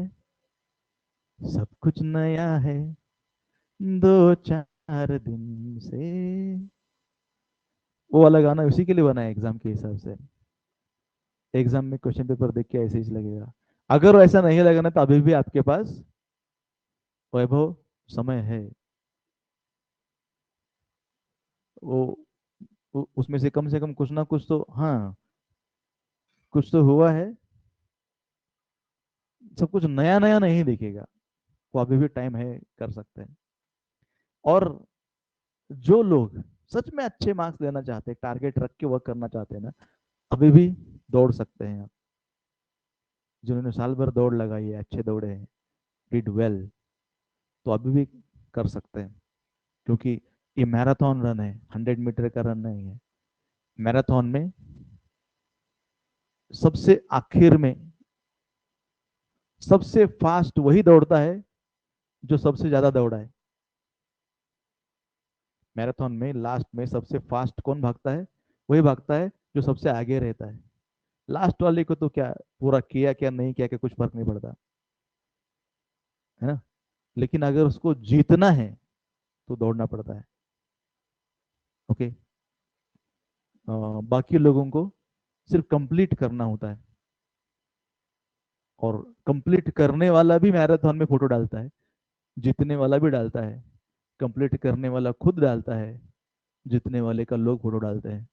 [SPEAKER 1] सब कुछ नया है, दो चार दिन से। वो वाला गाना उसी के लिए बना है, एग्जाम के हिसाब से। एग्जाम में क्वेश्चन पेपर देख के ऐसे ही लगेगा। अगर वैसा नहीं लगना तो अभी भी आपके पास वैभव समय है, वो उसमें से कम कुछ ना कुछ तो, हाँ, कुछ तो हुआ है, सब कुछ नया नया नहीं दिखेगा। वो अभी भी टाइम है, कर सकते हैं। और जो लोग सच में अच्छे मार्क्स लेना चाहते हैं, टारगेट रख के वर्क करना चाहते हैं ना, अभी भी दौड़ सकते हैं आप। जिन्होंने साल भर दौड़ लगाई है, अच्छे दौड़े हैं, डिड वेल, तो अभी भी कर सकते हैं। क्योंकि ये मैराथन रन है, 100 मीटर का रन नहीं है। मैराथन में सबसे आखिर में सबसे फास्ट वही दौड़ता है जो सबसे ज्यादा दौड़ा है। मैराथन में लास्ट में सबसे फास्ट कौन भागता है? वही भागता है जो सबसे आगे रहता है। लास्ट वाले को तो क्या पूरा किया क्या नहीं किया क्या कुछ फर्क नहीं पड़ता, है ना। लेकिन अगर उसको जीतना है तो दौड़ना पड़ता है। ओके। बाकी लोगों को सिर्फ कंप्लीट करना होता है। और कंप्लीट करने वाला भी मैराथन में फोटो डालता है, जीतने वाला भी डालता है। कंप्लीट करने वाला खुद डालता है, जीतने वाले का लोग फोटो डालते हैं।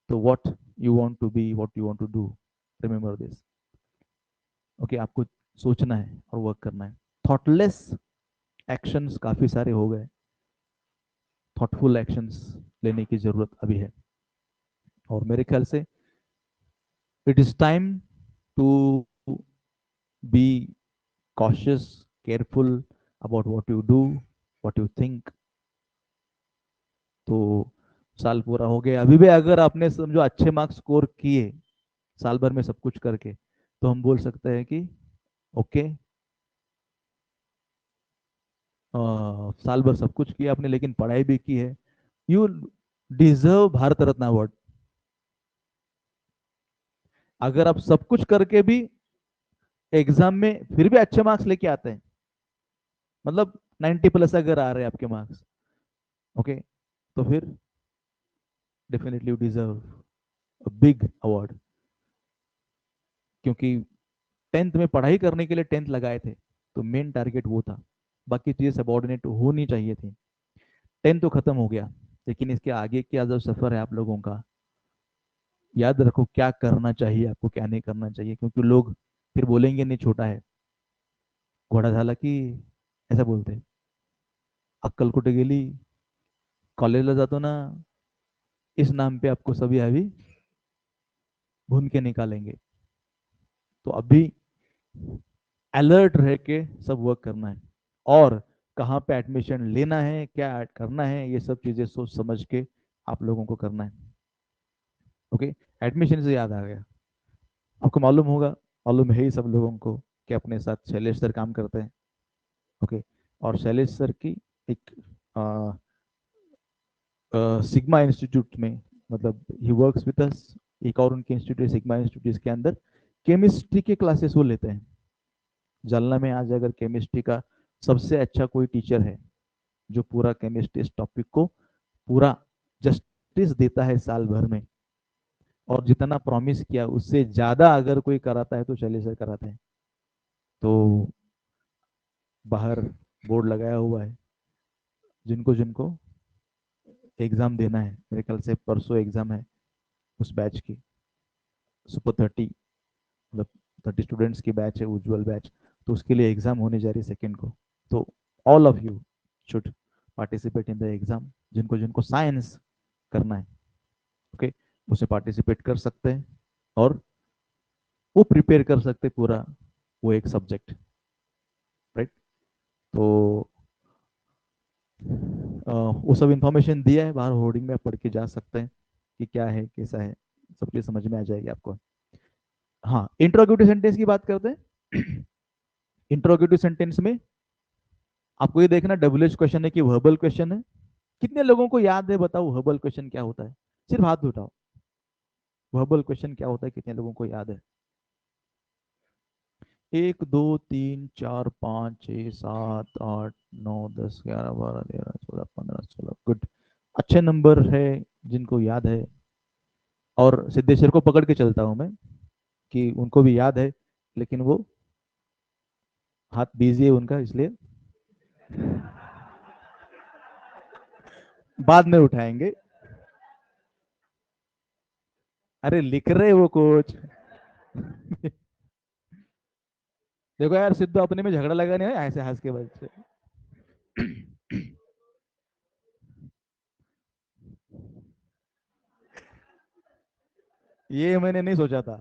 [SPEAKER 1] तो what you want to be, what you want to do, remember this. Okay, आपको सोचना है और वर्क करना है। थॉटलेस एक्शंस काफी सारे हो गए, थॉटफुल एक्शंस लेने की जरूरत अभी है। और मेरे ख्याल से it is time to be cautious, careful about what you do, what you think। तो साल पूरा हो गया, अभी भी अगर आपने समझो अच्छे मार्क्स स्कोर किए साल भर में सब कुछ करके, तो हम बोल सकते हैं कि ओके, साल भर सब कुछ किया आपने लेकिन पढ़ाई भी की है, you deserve Bharat Ratna award. अगर आप सब कुछ करके भी एग्जाम में फिर भी अच्छे मार्क्स लेके आते हैं, मतलब 90 प्लस अगर आ रहे हैं आपके मार्क्स, ओके, तो फिर definitely you deserve a big award. क्योंकि 10th में पढ़ाई करने के लिए 10th लगाए थे, तो मेन टारगेट वो था। बाकी चीजें सबॉर्डिनेट होनी चाहिए थी। 10th तो खत्म हो गया, लेकिन इसके आगे क्या जो सफर है आप लोगों का, याद रखो क्या करना चाहिए आपको, क्या नहीं करना चाहिए। क्योंकि लोग फिर बोलेंगे नहीं छोटा है, घोडा झाला की, ऐसा बोलते हैं। अक्कल कुठे गेली, कॉलेजला जातो ना, इस नाम पे आपको सभी अभी भून के निकालेंगे। तो अभी अलर्ट रह के सब वर्क करना है। और कहाँ पे एडमिशन लेना है, क्या ऐड करना है, ये सब चीजें सोच समझ के आप लोगों को करना है। ओके। एडमिशन से याद आ गया, आपको मालूम होगा, मालूम है ही सब लोगों को, कि अपने साथ शैलेश सर काम करते हैं। ओके। और शैलेश सर की एक सिग्मा इंस्टीट्यूट में, मतलब ही वर्क्स विद अस, एक और उनके इंस्टीट्यूट सिग्मा इंस्टीट्यूट, इसके अंदर केमिस्ट्री के क्लासेस वो लेते हैं। जालना में आज अगर केमिस्ट्री का सबसे अच्छा कोई टीचर है जो पूरा केमिस्ट्री इस टॉपिक को पूरा जस्टिस देता है साल भर में, और जितना प्रॉमिस किया उससे ज्यादा अगर कोई कराता है तो शैलेश सर कराते हैं। तो बाहर बोर्ड लगाया हुआ है, जिनको जिनको एग्जाम देना है, मेरे ख्याल से परसों एग्जाम है उस बैच की, सुपर 30, मतलब 30 स्टूडेंट्स की बैच है, उज्जवल बैच। तो उसके लिए एग्जाम होने जा रही है सेकेंड को। तो all of you should participate in the exam, जिनको जिनको साइंस करना है, ओके, उसे पार्टिसिपेट कर सकते हैं। और वो प्रिपेयर कर सकते हैं पूरा वो एक सब्जेक्ट, राइट। तो वो सब इंफॉर्मेशन दिया है बाहर होर्डिंग में, आप पढ़ के जा सकते हैं कि क्या है कैसा है, सब चीज समझ में आ जाएगी आपको। हाँ, इंट्रोगेटिव सेंटेंस की बात करते हैं। इंट्रोगेटिव सेंटेंस में आपको ये देखना डब्ल्यूएच क्वेश्चन है कि वर्बल क्वेश्चन है। कितने लोगों को याद है, बताओ वर्बल क्वेश्चन क्या होता है? सिर्फ हाथ उठाओ, वर्बल क्वेश्चन क्या होता है, कितने लोगों को याद है? 1 2 3 4 5 6 7 8 9 10 11 12 13 14 15 16, गुड। अच्छे नंबर है जिनको याद है। और सिद्धेश्वर को पकड़ के चलता हूं मैं कि उनको भी याद है, लेकिन वो हाथ बिजी है उनका, इसलिए बाद में उठाएंगे। अरे लिख रहे वो कुछ, देखो यार, सिद्धू अपने में झगड़ा लगा नहीं है ऐसे हंस के बच्चे। ये मैंने नहीं सोचा था।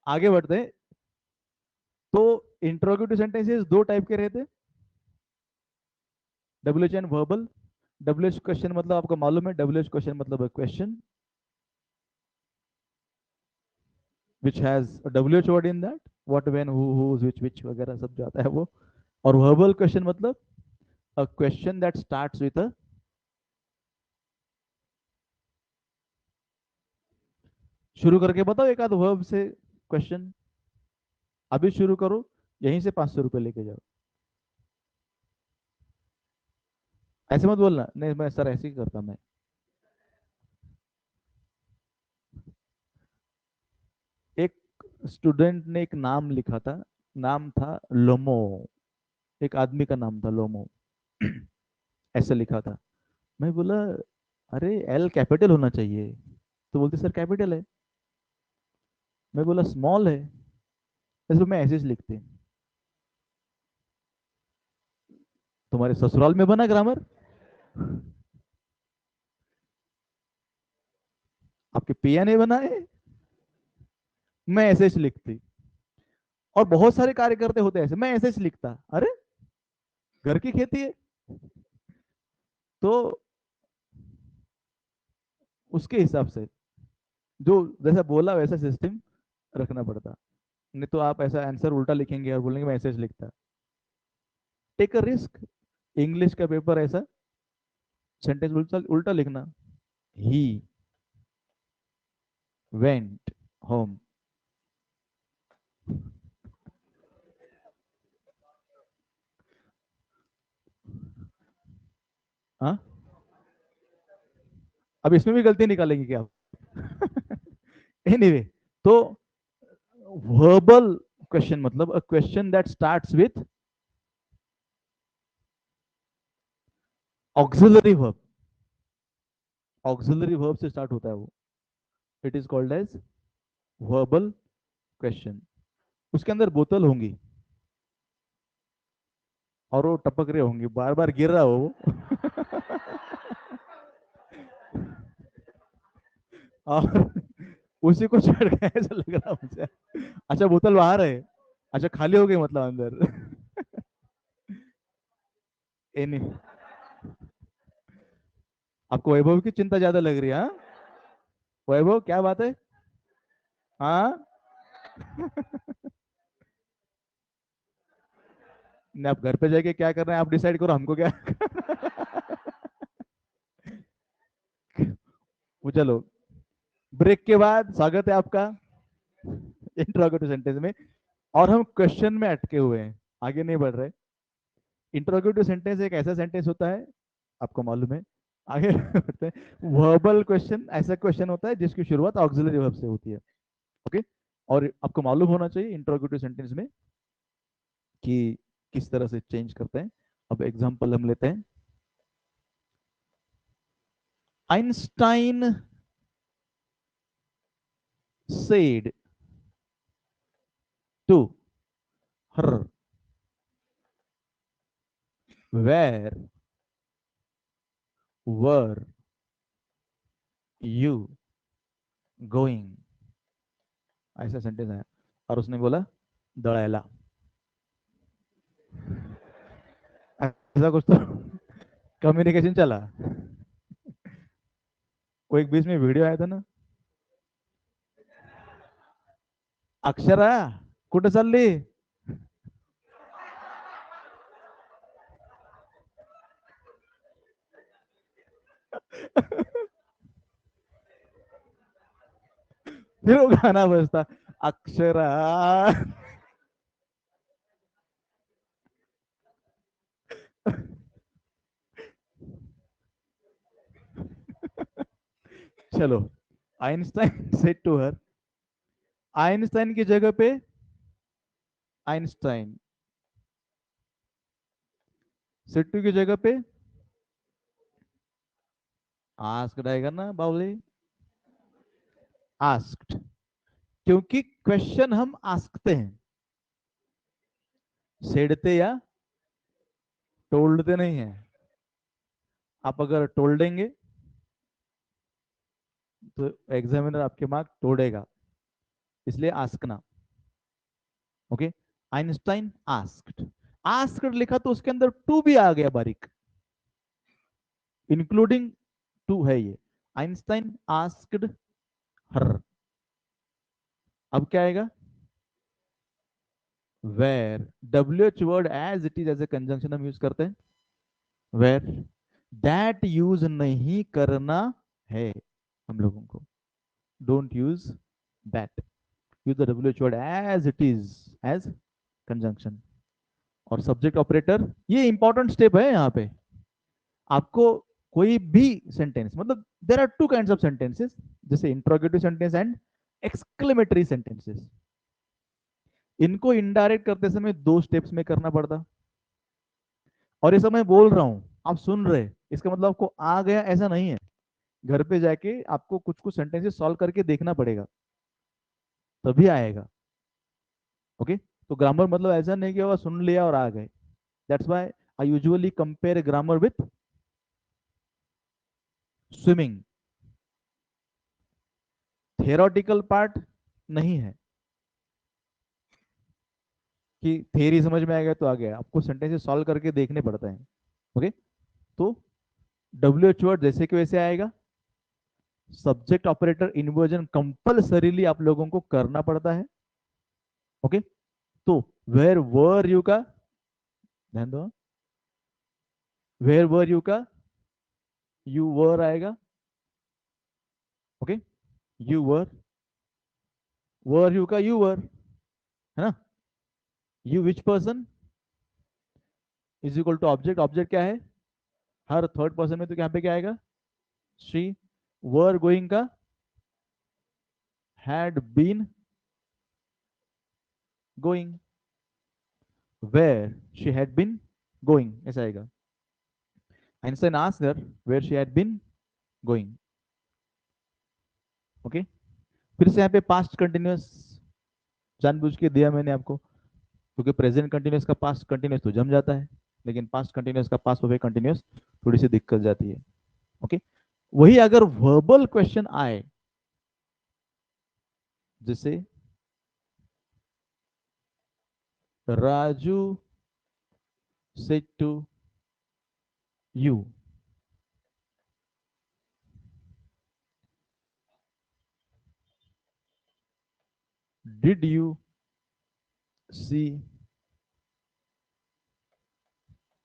[SPEAKER 1] आगे बढ़ते हैं। तो इंट्रोगेटिव सेंटेंसेस दो टाइप के रहते हैं, W H and verbal. W H question मतलब आपको मालूम है, डब्ल्यू एच क्वेश्चन मतलब question which has W H word in that, what when who whose which वगैरह सब जो आता है वो। और वर्बल क्वेश्चन मतलब a question that starts with a, शुरू करके बताओ एक आध वर्ब से क्वेश्चन, अभी शुरू करो, यहीं से 500 रुपये लेके जाओ। ऐसे मत बोलना, नहीं मैं सर ऐसे ही करता मैं। एक स्टूडेंट ने एक नाम लिखा था, नाम था लोमो, एक आदमी का नाम था लोमो। ऐसे लिखा था। मैं बोला अरे एल कैपिटल होना चाहिए, तो बोलते सर कैपिटल है। मैं बोला स्मॉल है, इसको मैं ऐसे ही लिखते हैं। तुम्हारे ससुराल में बना ग्रामर, आपके पिया ने बना है, मैं ऐसे ही लिखती। और बहुत सारे कार्यकर्ता होते हैं ऐसे, मैं ऐसे ही लिखता, अरे घर की खेती है। तो उसके हिसाब से जो जैसा बोला वैसा सिस्टम रखना पड़ता, नहीं तो आप ऐसा आंसर उल्टा लिखेंगे और बोलेंगे मैं ऐसे ही लिखता। टेक अ रिस्क, इंग्लिश का पेपर ऐसा, सेंटेंस उल्टा उल्टा लिखना। He went home. हाँ, अब इसमें भी गलती निकालेंगे क्या आप? एनीवे, तो वर्बल क्वेश्चन मतलब a question that starts with auxiliary verb, auxiliary verb से स्टार्ट होता है वो, it is called as verbal question. उसके अंदर बोतल होंगी और वो टपक रहे होंगे, बार बार गिर रहा हो वो। और उसी को चढ़ गया ऐसा लग रहा मुझे। अच्छा बोतल बाहर है, अच्छा खाली हो गई मतलब अंदर। एनी, आपको वैभव की चिंता ज्यादा लग रही है हाँ? वैभव क्या बात है? हाँ। नहीं, आप घर पे जाके क्या कर रहे हैं आप डिसाइड करो, हमको क्या। वो चलो, ब्रेक के बाद स्वागत है आपका इंट्रोगेटिव सेंटेंस में। और हम क्वेश्चन में अटके हुए हैं, आगे नहीं बढ़ रहे। इंट्रोगेटिव सेंटेंस एक ऐसा सेंटेंस होता है, आपको मालूम है। आगे बढ़ते हैं। वर्बल क्वेश्चन ऐसा क्वेश्चन होता है जिसकी शुरुआत ऑक्सिलरी वर्ब से होती है। ओके, और आपको मालूम होना चाहिए इंट्रोगेटिव सेंटेंस में कि किस तरह से चेंज करते हैं। अब एग्जांपल हम लेते हैं। Einstein said to her, where were you going, ऐसा सेंटेंस है। और उसने बोला दड़ैला, ऐसा कुछ तो कम्युनिकेशन चला। वो एक बीच में वीडियो आया था ना, अक्षरा कुठे चालली। फिर वो गाना बजता, अक्षरा। चलो, Einstein said to her, Einstein की जगह पे आइंस्टाइन, सिट्टू की जगह पे आस्क डायगर ना बावली। आस्क्ड, क्योंकि क्वेश्चन हम आस्कते हैं, सेडते या टोल्डते नहीं है। आप अगर टोल्डेंगे तो एग्जामिनर आपके मार्क तोड़ेगा, इसलिए आस्कना। ओके, आइंस्टाइन आस्क्ड, आस्क्ड लिखा तो उसके अंदर टू भी आ गया बारीक, इंक्लूडिंग टू है ये। Einstein asked her. अब क्या आएगा? Where, W H word as it is as a conjunction हम यूज करते हैं, वेर। दैट यूज नहीं करना है हम लोगों को, don't use that, use the W H word as it is, as conjunction. और सब्जेक्ट ऑपरेटर, ये इंपॉर्टेंट स्टेप है यहाँ पे। आपको कोई भी सेंटेंस, मतलब there are two kind of sentences, जैसे interrogative sentence and exclamatory sentences. इनको इनडायरेक्ट करते समय दो स्टेप्स में करना पड़ता, और ये सब मैं बोल रहा हूं, आप सुन रहे, इसका मतलब आपको आ गया ऐसा नहीं है। घर पे जाके आपको कुछ कुछ सेंटेंसेस सॉल्व करके देखना पड़ेगा, तभी आएगा। ओके, तो ग्रामर मतलब ऐसा नहीं कि सुन लिया और आ गए। That's why I usually compare grammar with swimming. Theoretical part नहीं है कि थ्योरी समझ में आ गया तो आ गया, आपको सेंटेंसेस सॉल्व करके देखने पड़ते हैं। ओके, तो डब्ल्यू एच वर्ड जैसे कि वैसे आएगा, सब्जेक्ट ऑपरेटर इन्वर्जन कंपल्सरीली आप लोगों को करना पड़ता है। ओके, तो वेयर वर यू का ध्यान दो, वेयर वर यू का यू वर आएगा। ओके, यू वर यू का यू वर, है ना। You which person is equal to object, object क्या है, हर थर्ड पर्सन में, तो यहाँ पे क्या आएगा, शी। वर गोइंग का had been going, where she had been going, ऐसा आएगा। Einstein asked her where she had been going. Okay, फिर से यहाँ पे पास्ट कंटिन्यूअस जानबूझ के दिया मैंने आपको, क्योंकि प्रेजेंट कंटिन्यूअस का पास्ट कंटिन्यूअस तो जम जाता है, लेकिन पास्ट कंटिन्यूअस का पास्ट परफेक्ट कंटिन्यूअस थोड़ी सी दिक्कत जाती है। ओके, वही अगर वर्बल क्वेश्चन आए, जैसे Raju said to you, did you see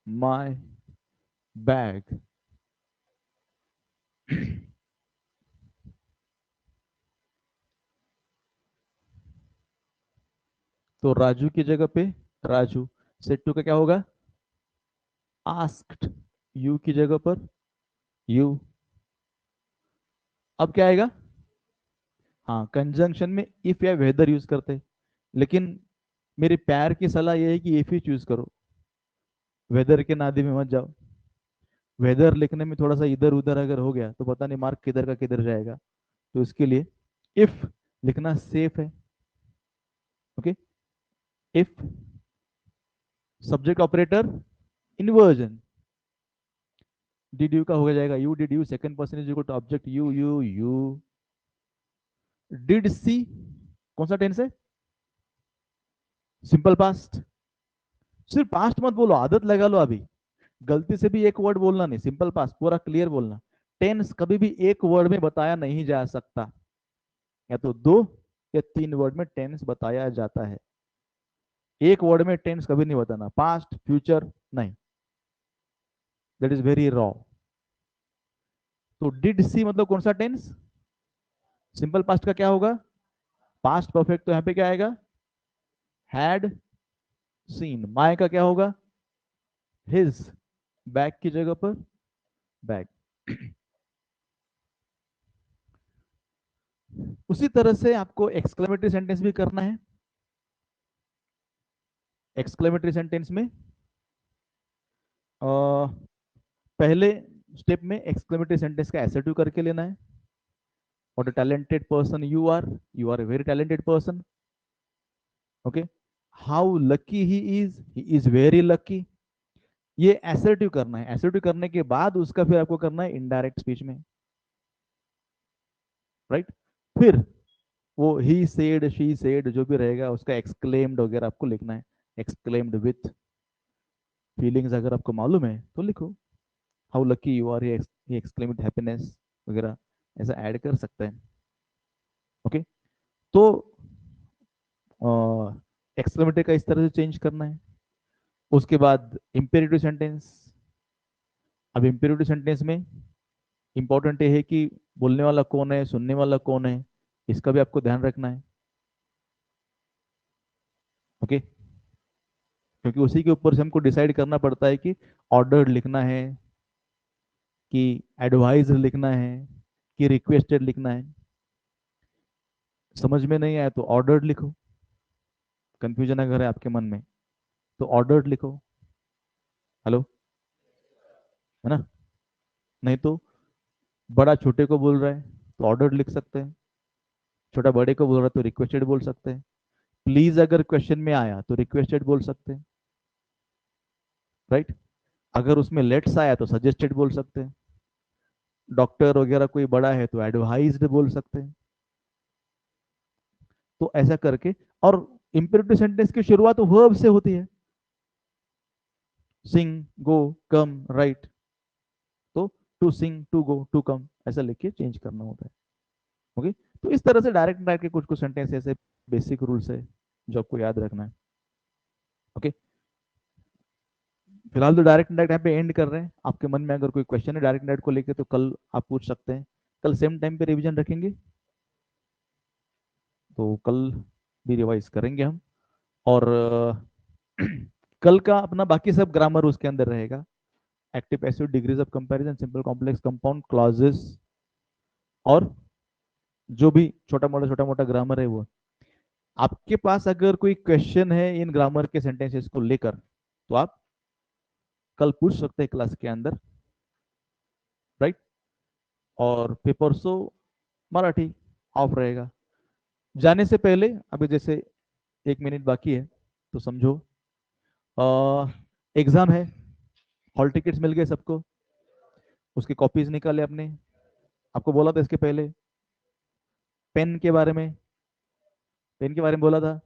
[SPEAKER 1] my bag? तो राजू की जगह पे राजू, सेड टू का क्या होगा, आस्क्ड। यू की जगह पर यू। अब क्या आएगा, हाँ, कंजंक्शन में इफ या वेदर यूज करते, लेकिन मेरी प्यार की सलाह यह है कि इफ ही चूज करो, वेदर के नादे में मत जाओ। वेदर लिखने में थोड़ा सा इधर उधर अगर हो गया तो पता नहीं मार्क किधर का किधर जाएगा, तो इसके लिए इफ लिखना सेफ है। Okay, if subject operator inversion, did you का हो जाएगा you, did you, second person is equal to object you. Did see कौन सा टेंस है, सिंपल पास्ट। सिर्फ पास्ट मत बोलो, आदत लगा लो अभी, गलती से भी एक वर्ड बोलना नहीं, सिंपल पास्ट पूरा क्लियर बोलना। टेंस कभी भी एक वर्ड में बताया नहीं जा सकता, या तो दो या तीन वर्ड में टेंस बताया जाता है। एक वर्ड में टेंस कभी नहीं बताना, पास्ट फ्यूचर नहीं, दैट इज वेरी रॉ। तो डिड सी मतलब कौन सा टेंस, सिंपल पास्ट का क्या होगा, पास्ट परफेक्ट, तो यहाँ पे क्या आएगा, हैड सीन। माय का क्या होगा, हिज, बैक की जगह पर बैक। उसी तरह से आपको एक्सक्लेमेटरी सेंटेंस भी करना है। एक्सक्लेमेटरी सेंटेंस में पहले स्टेप में एक्सक्लेमेटरी सेंटेंस का एसर्टिव करके लेना है, what a talented person you are a very talented person. Okay, how lucky he is very lucky. ये assertive करना है, assertive करने के बाद उसका फिर आपको करना है indirect speech में, right? फिर वो he said she said जो भी रहेगा उसका exclaimed वगैरह आपको लिखना है, exclaimed with फीलिंग्स अगर आपको मालूम है तो लिखो, हाउ लकी यू आर, ये exclaimed happiness वगैरह ऐसा ऐड कर सकते हैं। ओके, तो एक्सक्लेमेटरी का इस तरह से चेंज करना है। उसके बाद इंपेरेटिव सेंटेंस। अब इंपेरेटिव सेंटेंस में इंपॉर्टेंट ये है कि बोलने वाला कौन है, सुनने वाला कौन है, इसका भी आपको ध्यान रखना है। ओके, क्योंकि उसी के ऊपर से हमको डिसाइड करना पड़ता है कि ऑर्डर लिखना है, कि एडवाइज लिखना है, कि रिक्वेस्टेड लिखना है। समझ में नहीं आया तो ऑर्डर्ड लिखो, कंफ्यूजन अगर है आपके मन में तो ऑर्डर्ड लिखो। हेलो, है ना? नहीं तो बड़ा छोटे को बोल रहा है तो ऑर्डर्ड लिख सकते हैं, छोटा बड़े को बोल रहा है तो रिक्वेस्टेड बोल सकते हैं, प्लीज अगर क्वेश्चन में आया तो रिक्वेस्टेड बोल सकते हैं, राइट? अगर उसमें लेट्स आया तो सजेस्टेड बोल सकते हैं, डॉक्टर वगैरह कोई बड़ा है तो एडवाइज्ड बोल सकते हैं। तो ऐसा करके, और इंपेरेटिव सेंटेंस की शुरुआत वर्ब से होती है, सिंग, गो, कम, राइट। तो to sing, to go, to come ऐसा लिख के चेंज करना होता है। ओके, तो इस तरह से डायरेक्ट डायरेक्ट के कुछ कुछ सेंटेंस ऐसे बेसिक रूल्स है जो आपको याद रखना है। ओके, फिलहाल तो डायरेक्ट डायरेक्ट यहाँ पे एंड कर रहे हैं। आपके मन में अगर कोई क्वेश्चन है डायरेक्ट डायरेक्ट को लेके तो कल आप पूछ सकते हैं। कल सेम टाइम पे रिवीजन रखेंगे, तो कल भी रिवाइज करेंगे हम। और कल का अपना बाकी सब ग्रामर उसके अंदर रहेगा, active passive, degrees of comparison, simple complex compound, clauses, और जो भी छोटा मोटा ग्रामर है वो। आपके पास अगर कोई क्वेश्चन है इन ग्रामर के सेंटेंसेस को लेकर तो आप कल पूछ सकते हैं क्लास के अंदर, राइट? और पेपर सो मराठी ऑफ रहेगा। जाने से पहले अभी जैसे 1 मिनट बाकी है तो समझो, एग्जाम है, हॉल टिकट्स मिल गए सबको, उसकी कॉपीज निकाले आपने, आपको बोला था इसके पहले पेन के बारे में, पेन के बारे में बोला था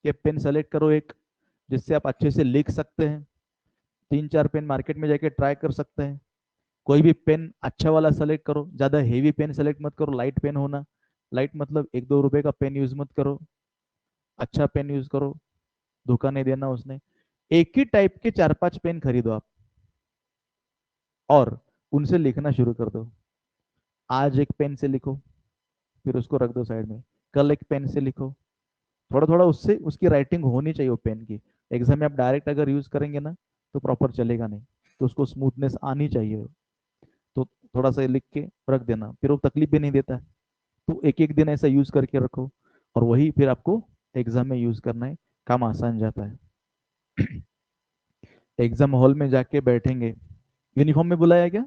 [SPEAKER 1] कि पेन सेलेक्ट करो एक जिससे आप अच्छे से लिख सकते हैं। 3 4 पेन मार्केट में जाके ट्राई कर सकते हैं, कोई भी पेन अच्छा वाला सेलेक्ट करो, ज़्यादा हेवी पेन सेलेक्ट मत करो, लाइट पेन होना, लाइट मतलब 1 2 रुपए का पेन यूज मत करो, अच्छा पेन यूज करो, धोखा नहीं देना उसने। एक ही टाइप के 4 5 पेन खरीदो आप और उनसे लिखना शुरू कर दो। आज एक पेन से लिखो, फिर उसको रख दो साइड में, कल एक पेन से लिखो, थोड़ा थोड़ा उससे उसकी राइटिंग होनी चाहिए वो पेन की। एग्जाम में आप डायरेक्ट अगर यूज करेंगे ना तो प्रॉपर चलेगा नहीं, तो उसको स्मूथनेस आनी चाहिए। तो थोड़ा सा लिख के रख देना, फिर वो तकलीफ भी नहीं देता। तो एक एक दिन ऐसा यूज करके रखो और वही फिर आपको एग्जाम में यूज करना है, काम आसान जाता है। एग्जाम हॉल में जाके बैठेंगे, यूनिफॉर्म में बुलाया क्या?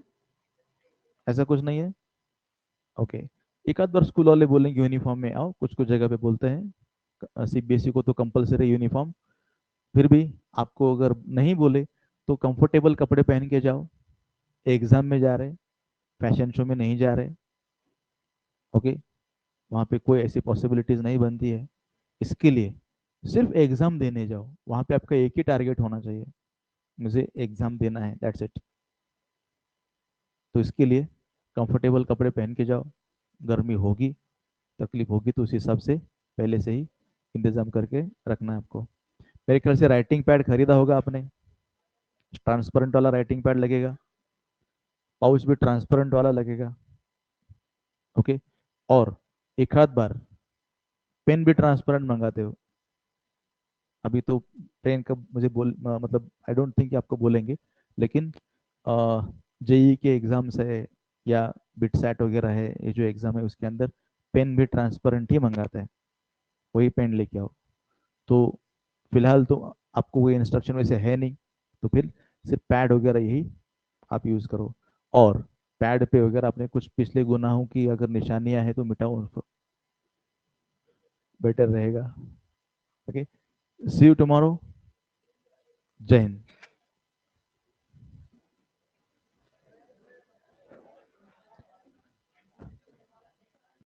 [SPEAKER 1] ऐसा कुछ नहीं है। ओके, एक आध बार स्कूल वाले बोलेंगे यूनिफॉर्म में आओ, कुछ कुछ जगह पे बोलते हैं, सीबीएसई को तो कंपलसरी यूनिफॉर्म। फिर भी आपको अगर नहीं बोले तो कंफर्टेबल कपड़े पहन के जाओ, एग्जाम में जा रहे, फैशन शो में नहीं जा रहे। ओके, वहाँ पे कोई ऐसी पॉसिबिलिटीज नहीं बनती है। इसके लिए सिर्फ एग्जाम देने जाओ, वहाँ पे आपका एक ही टारगेट होना चाहिए, मुझे एग्जाम देना है, दैट्स इट। तो इसके लिए कंफर्टेबल कपड़े पहन के जाओ, गर्मी होगी, तकलीफ होगी तो उस हिसाब से पहले से ही इंतजाम करके रखना है आपको। मेरे ख्याल से राइटिंग पैड खरीदा होगा आपने, ट्रांसपेरेंट वाला राइटिंग पैड लगेगा, पाउच भी ट्रांसपेरेंट वाला लगेगा। ओके, और एक आध बार पेन भी ट्रांसपेरेंट मंगाते हो। अभी तो पेन का मुझे मतलब आई डोंट थिंक आपको बोलेंगे, लेकिन जेई के एग्जाम्स है या बिटसैट वगैरह है, ये जो एग्जाम है उसके अंदर पेन भी ट्रांसपेरेंट ही मंगाते हैं, वही पेन लेके आओ। तो फिलहाल तो आपको कोई इंस्ट्रक्शन वैसे है नहीं, तो फिर सिर्फ पैड वगैरह यही आप यूज़ करो। और पैड पे वगैरह अपने कुछ पिछले गुनाहों की अगर निशानियां हैं तो मिटाओ उनको, बेटर रहेगा। Okay, see you tomorrow. जय हिंद।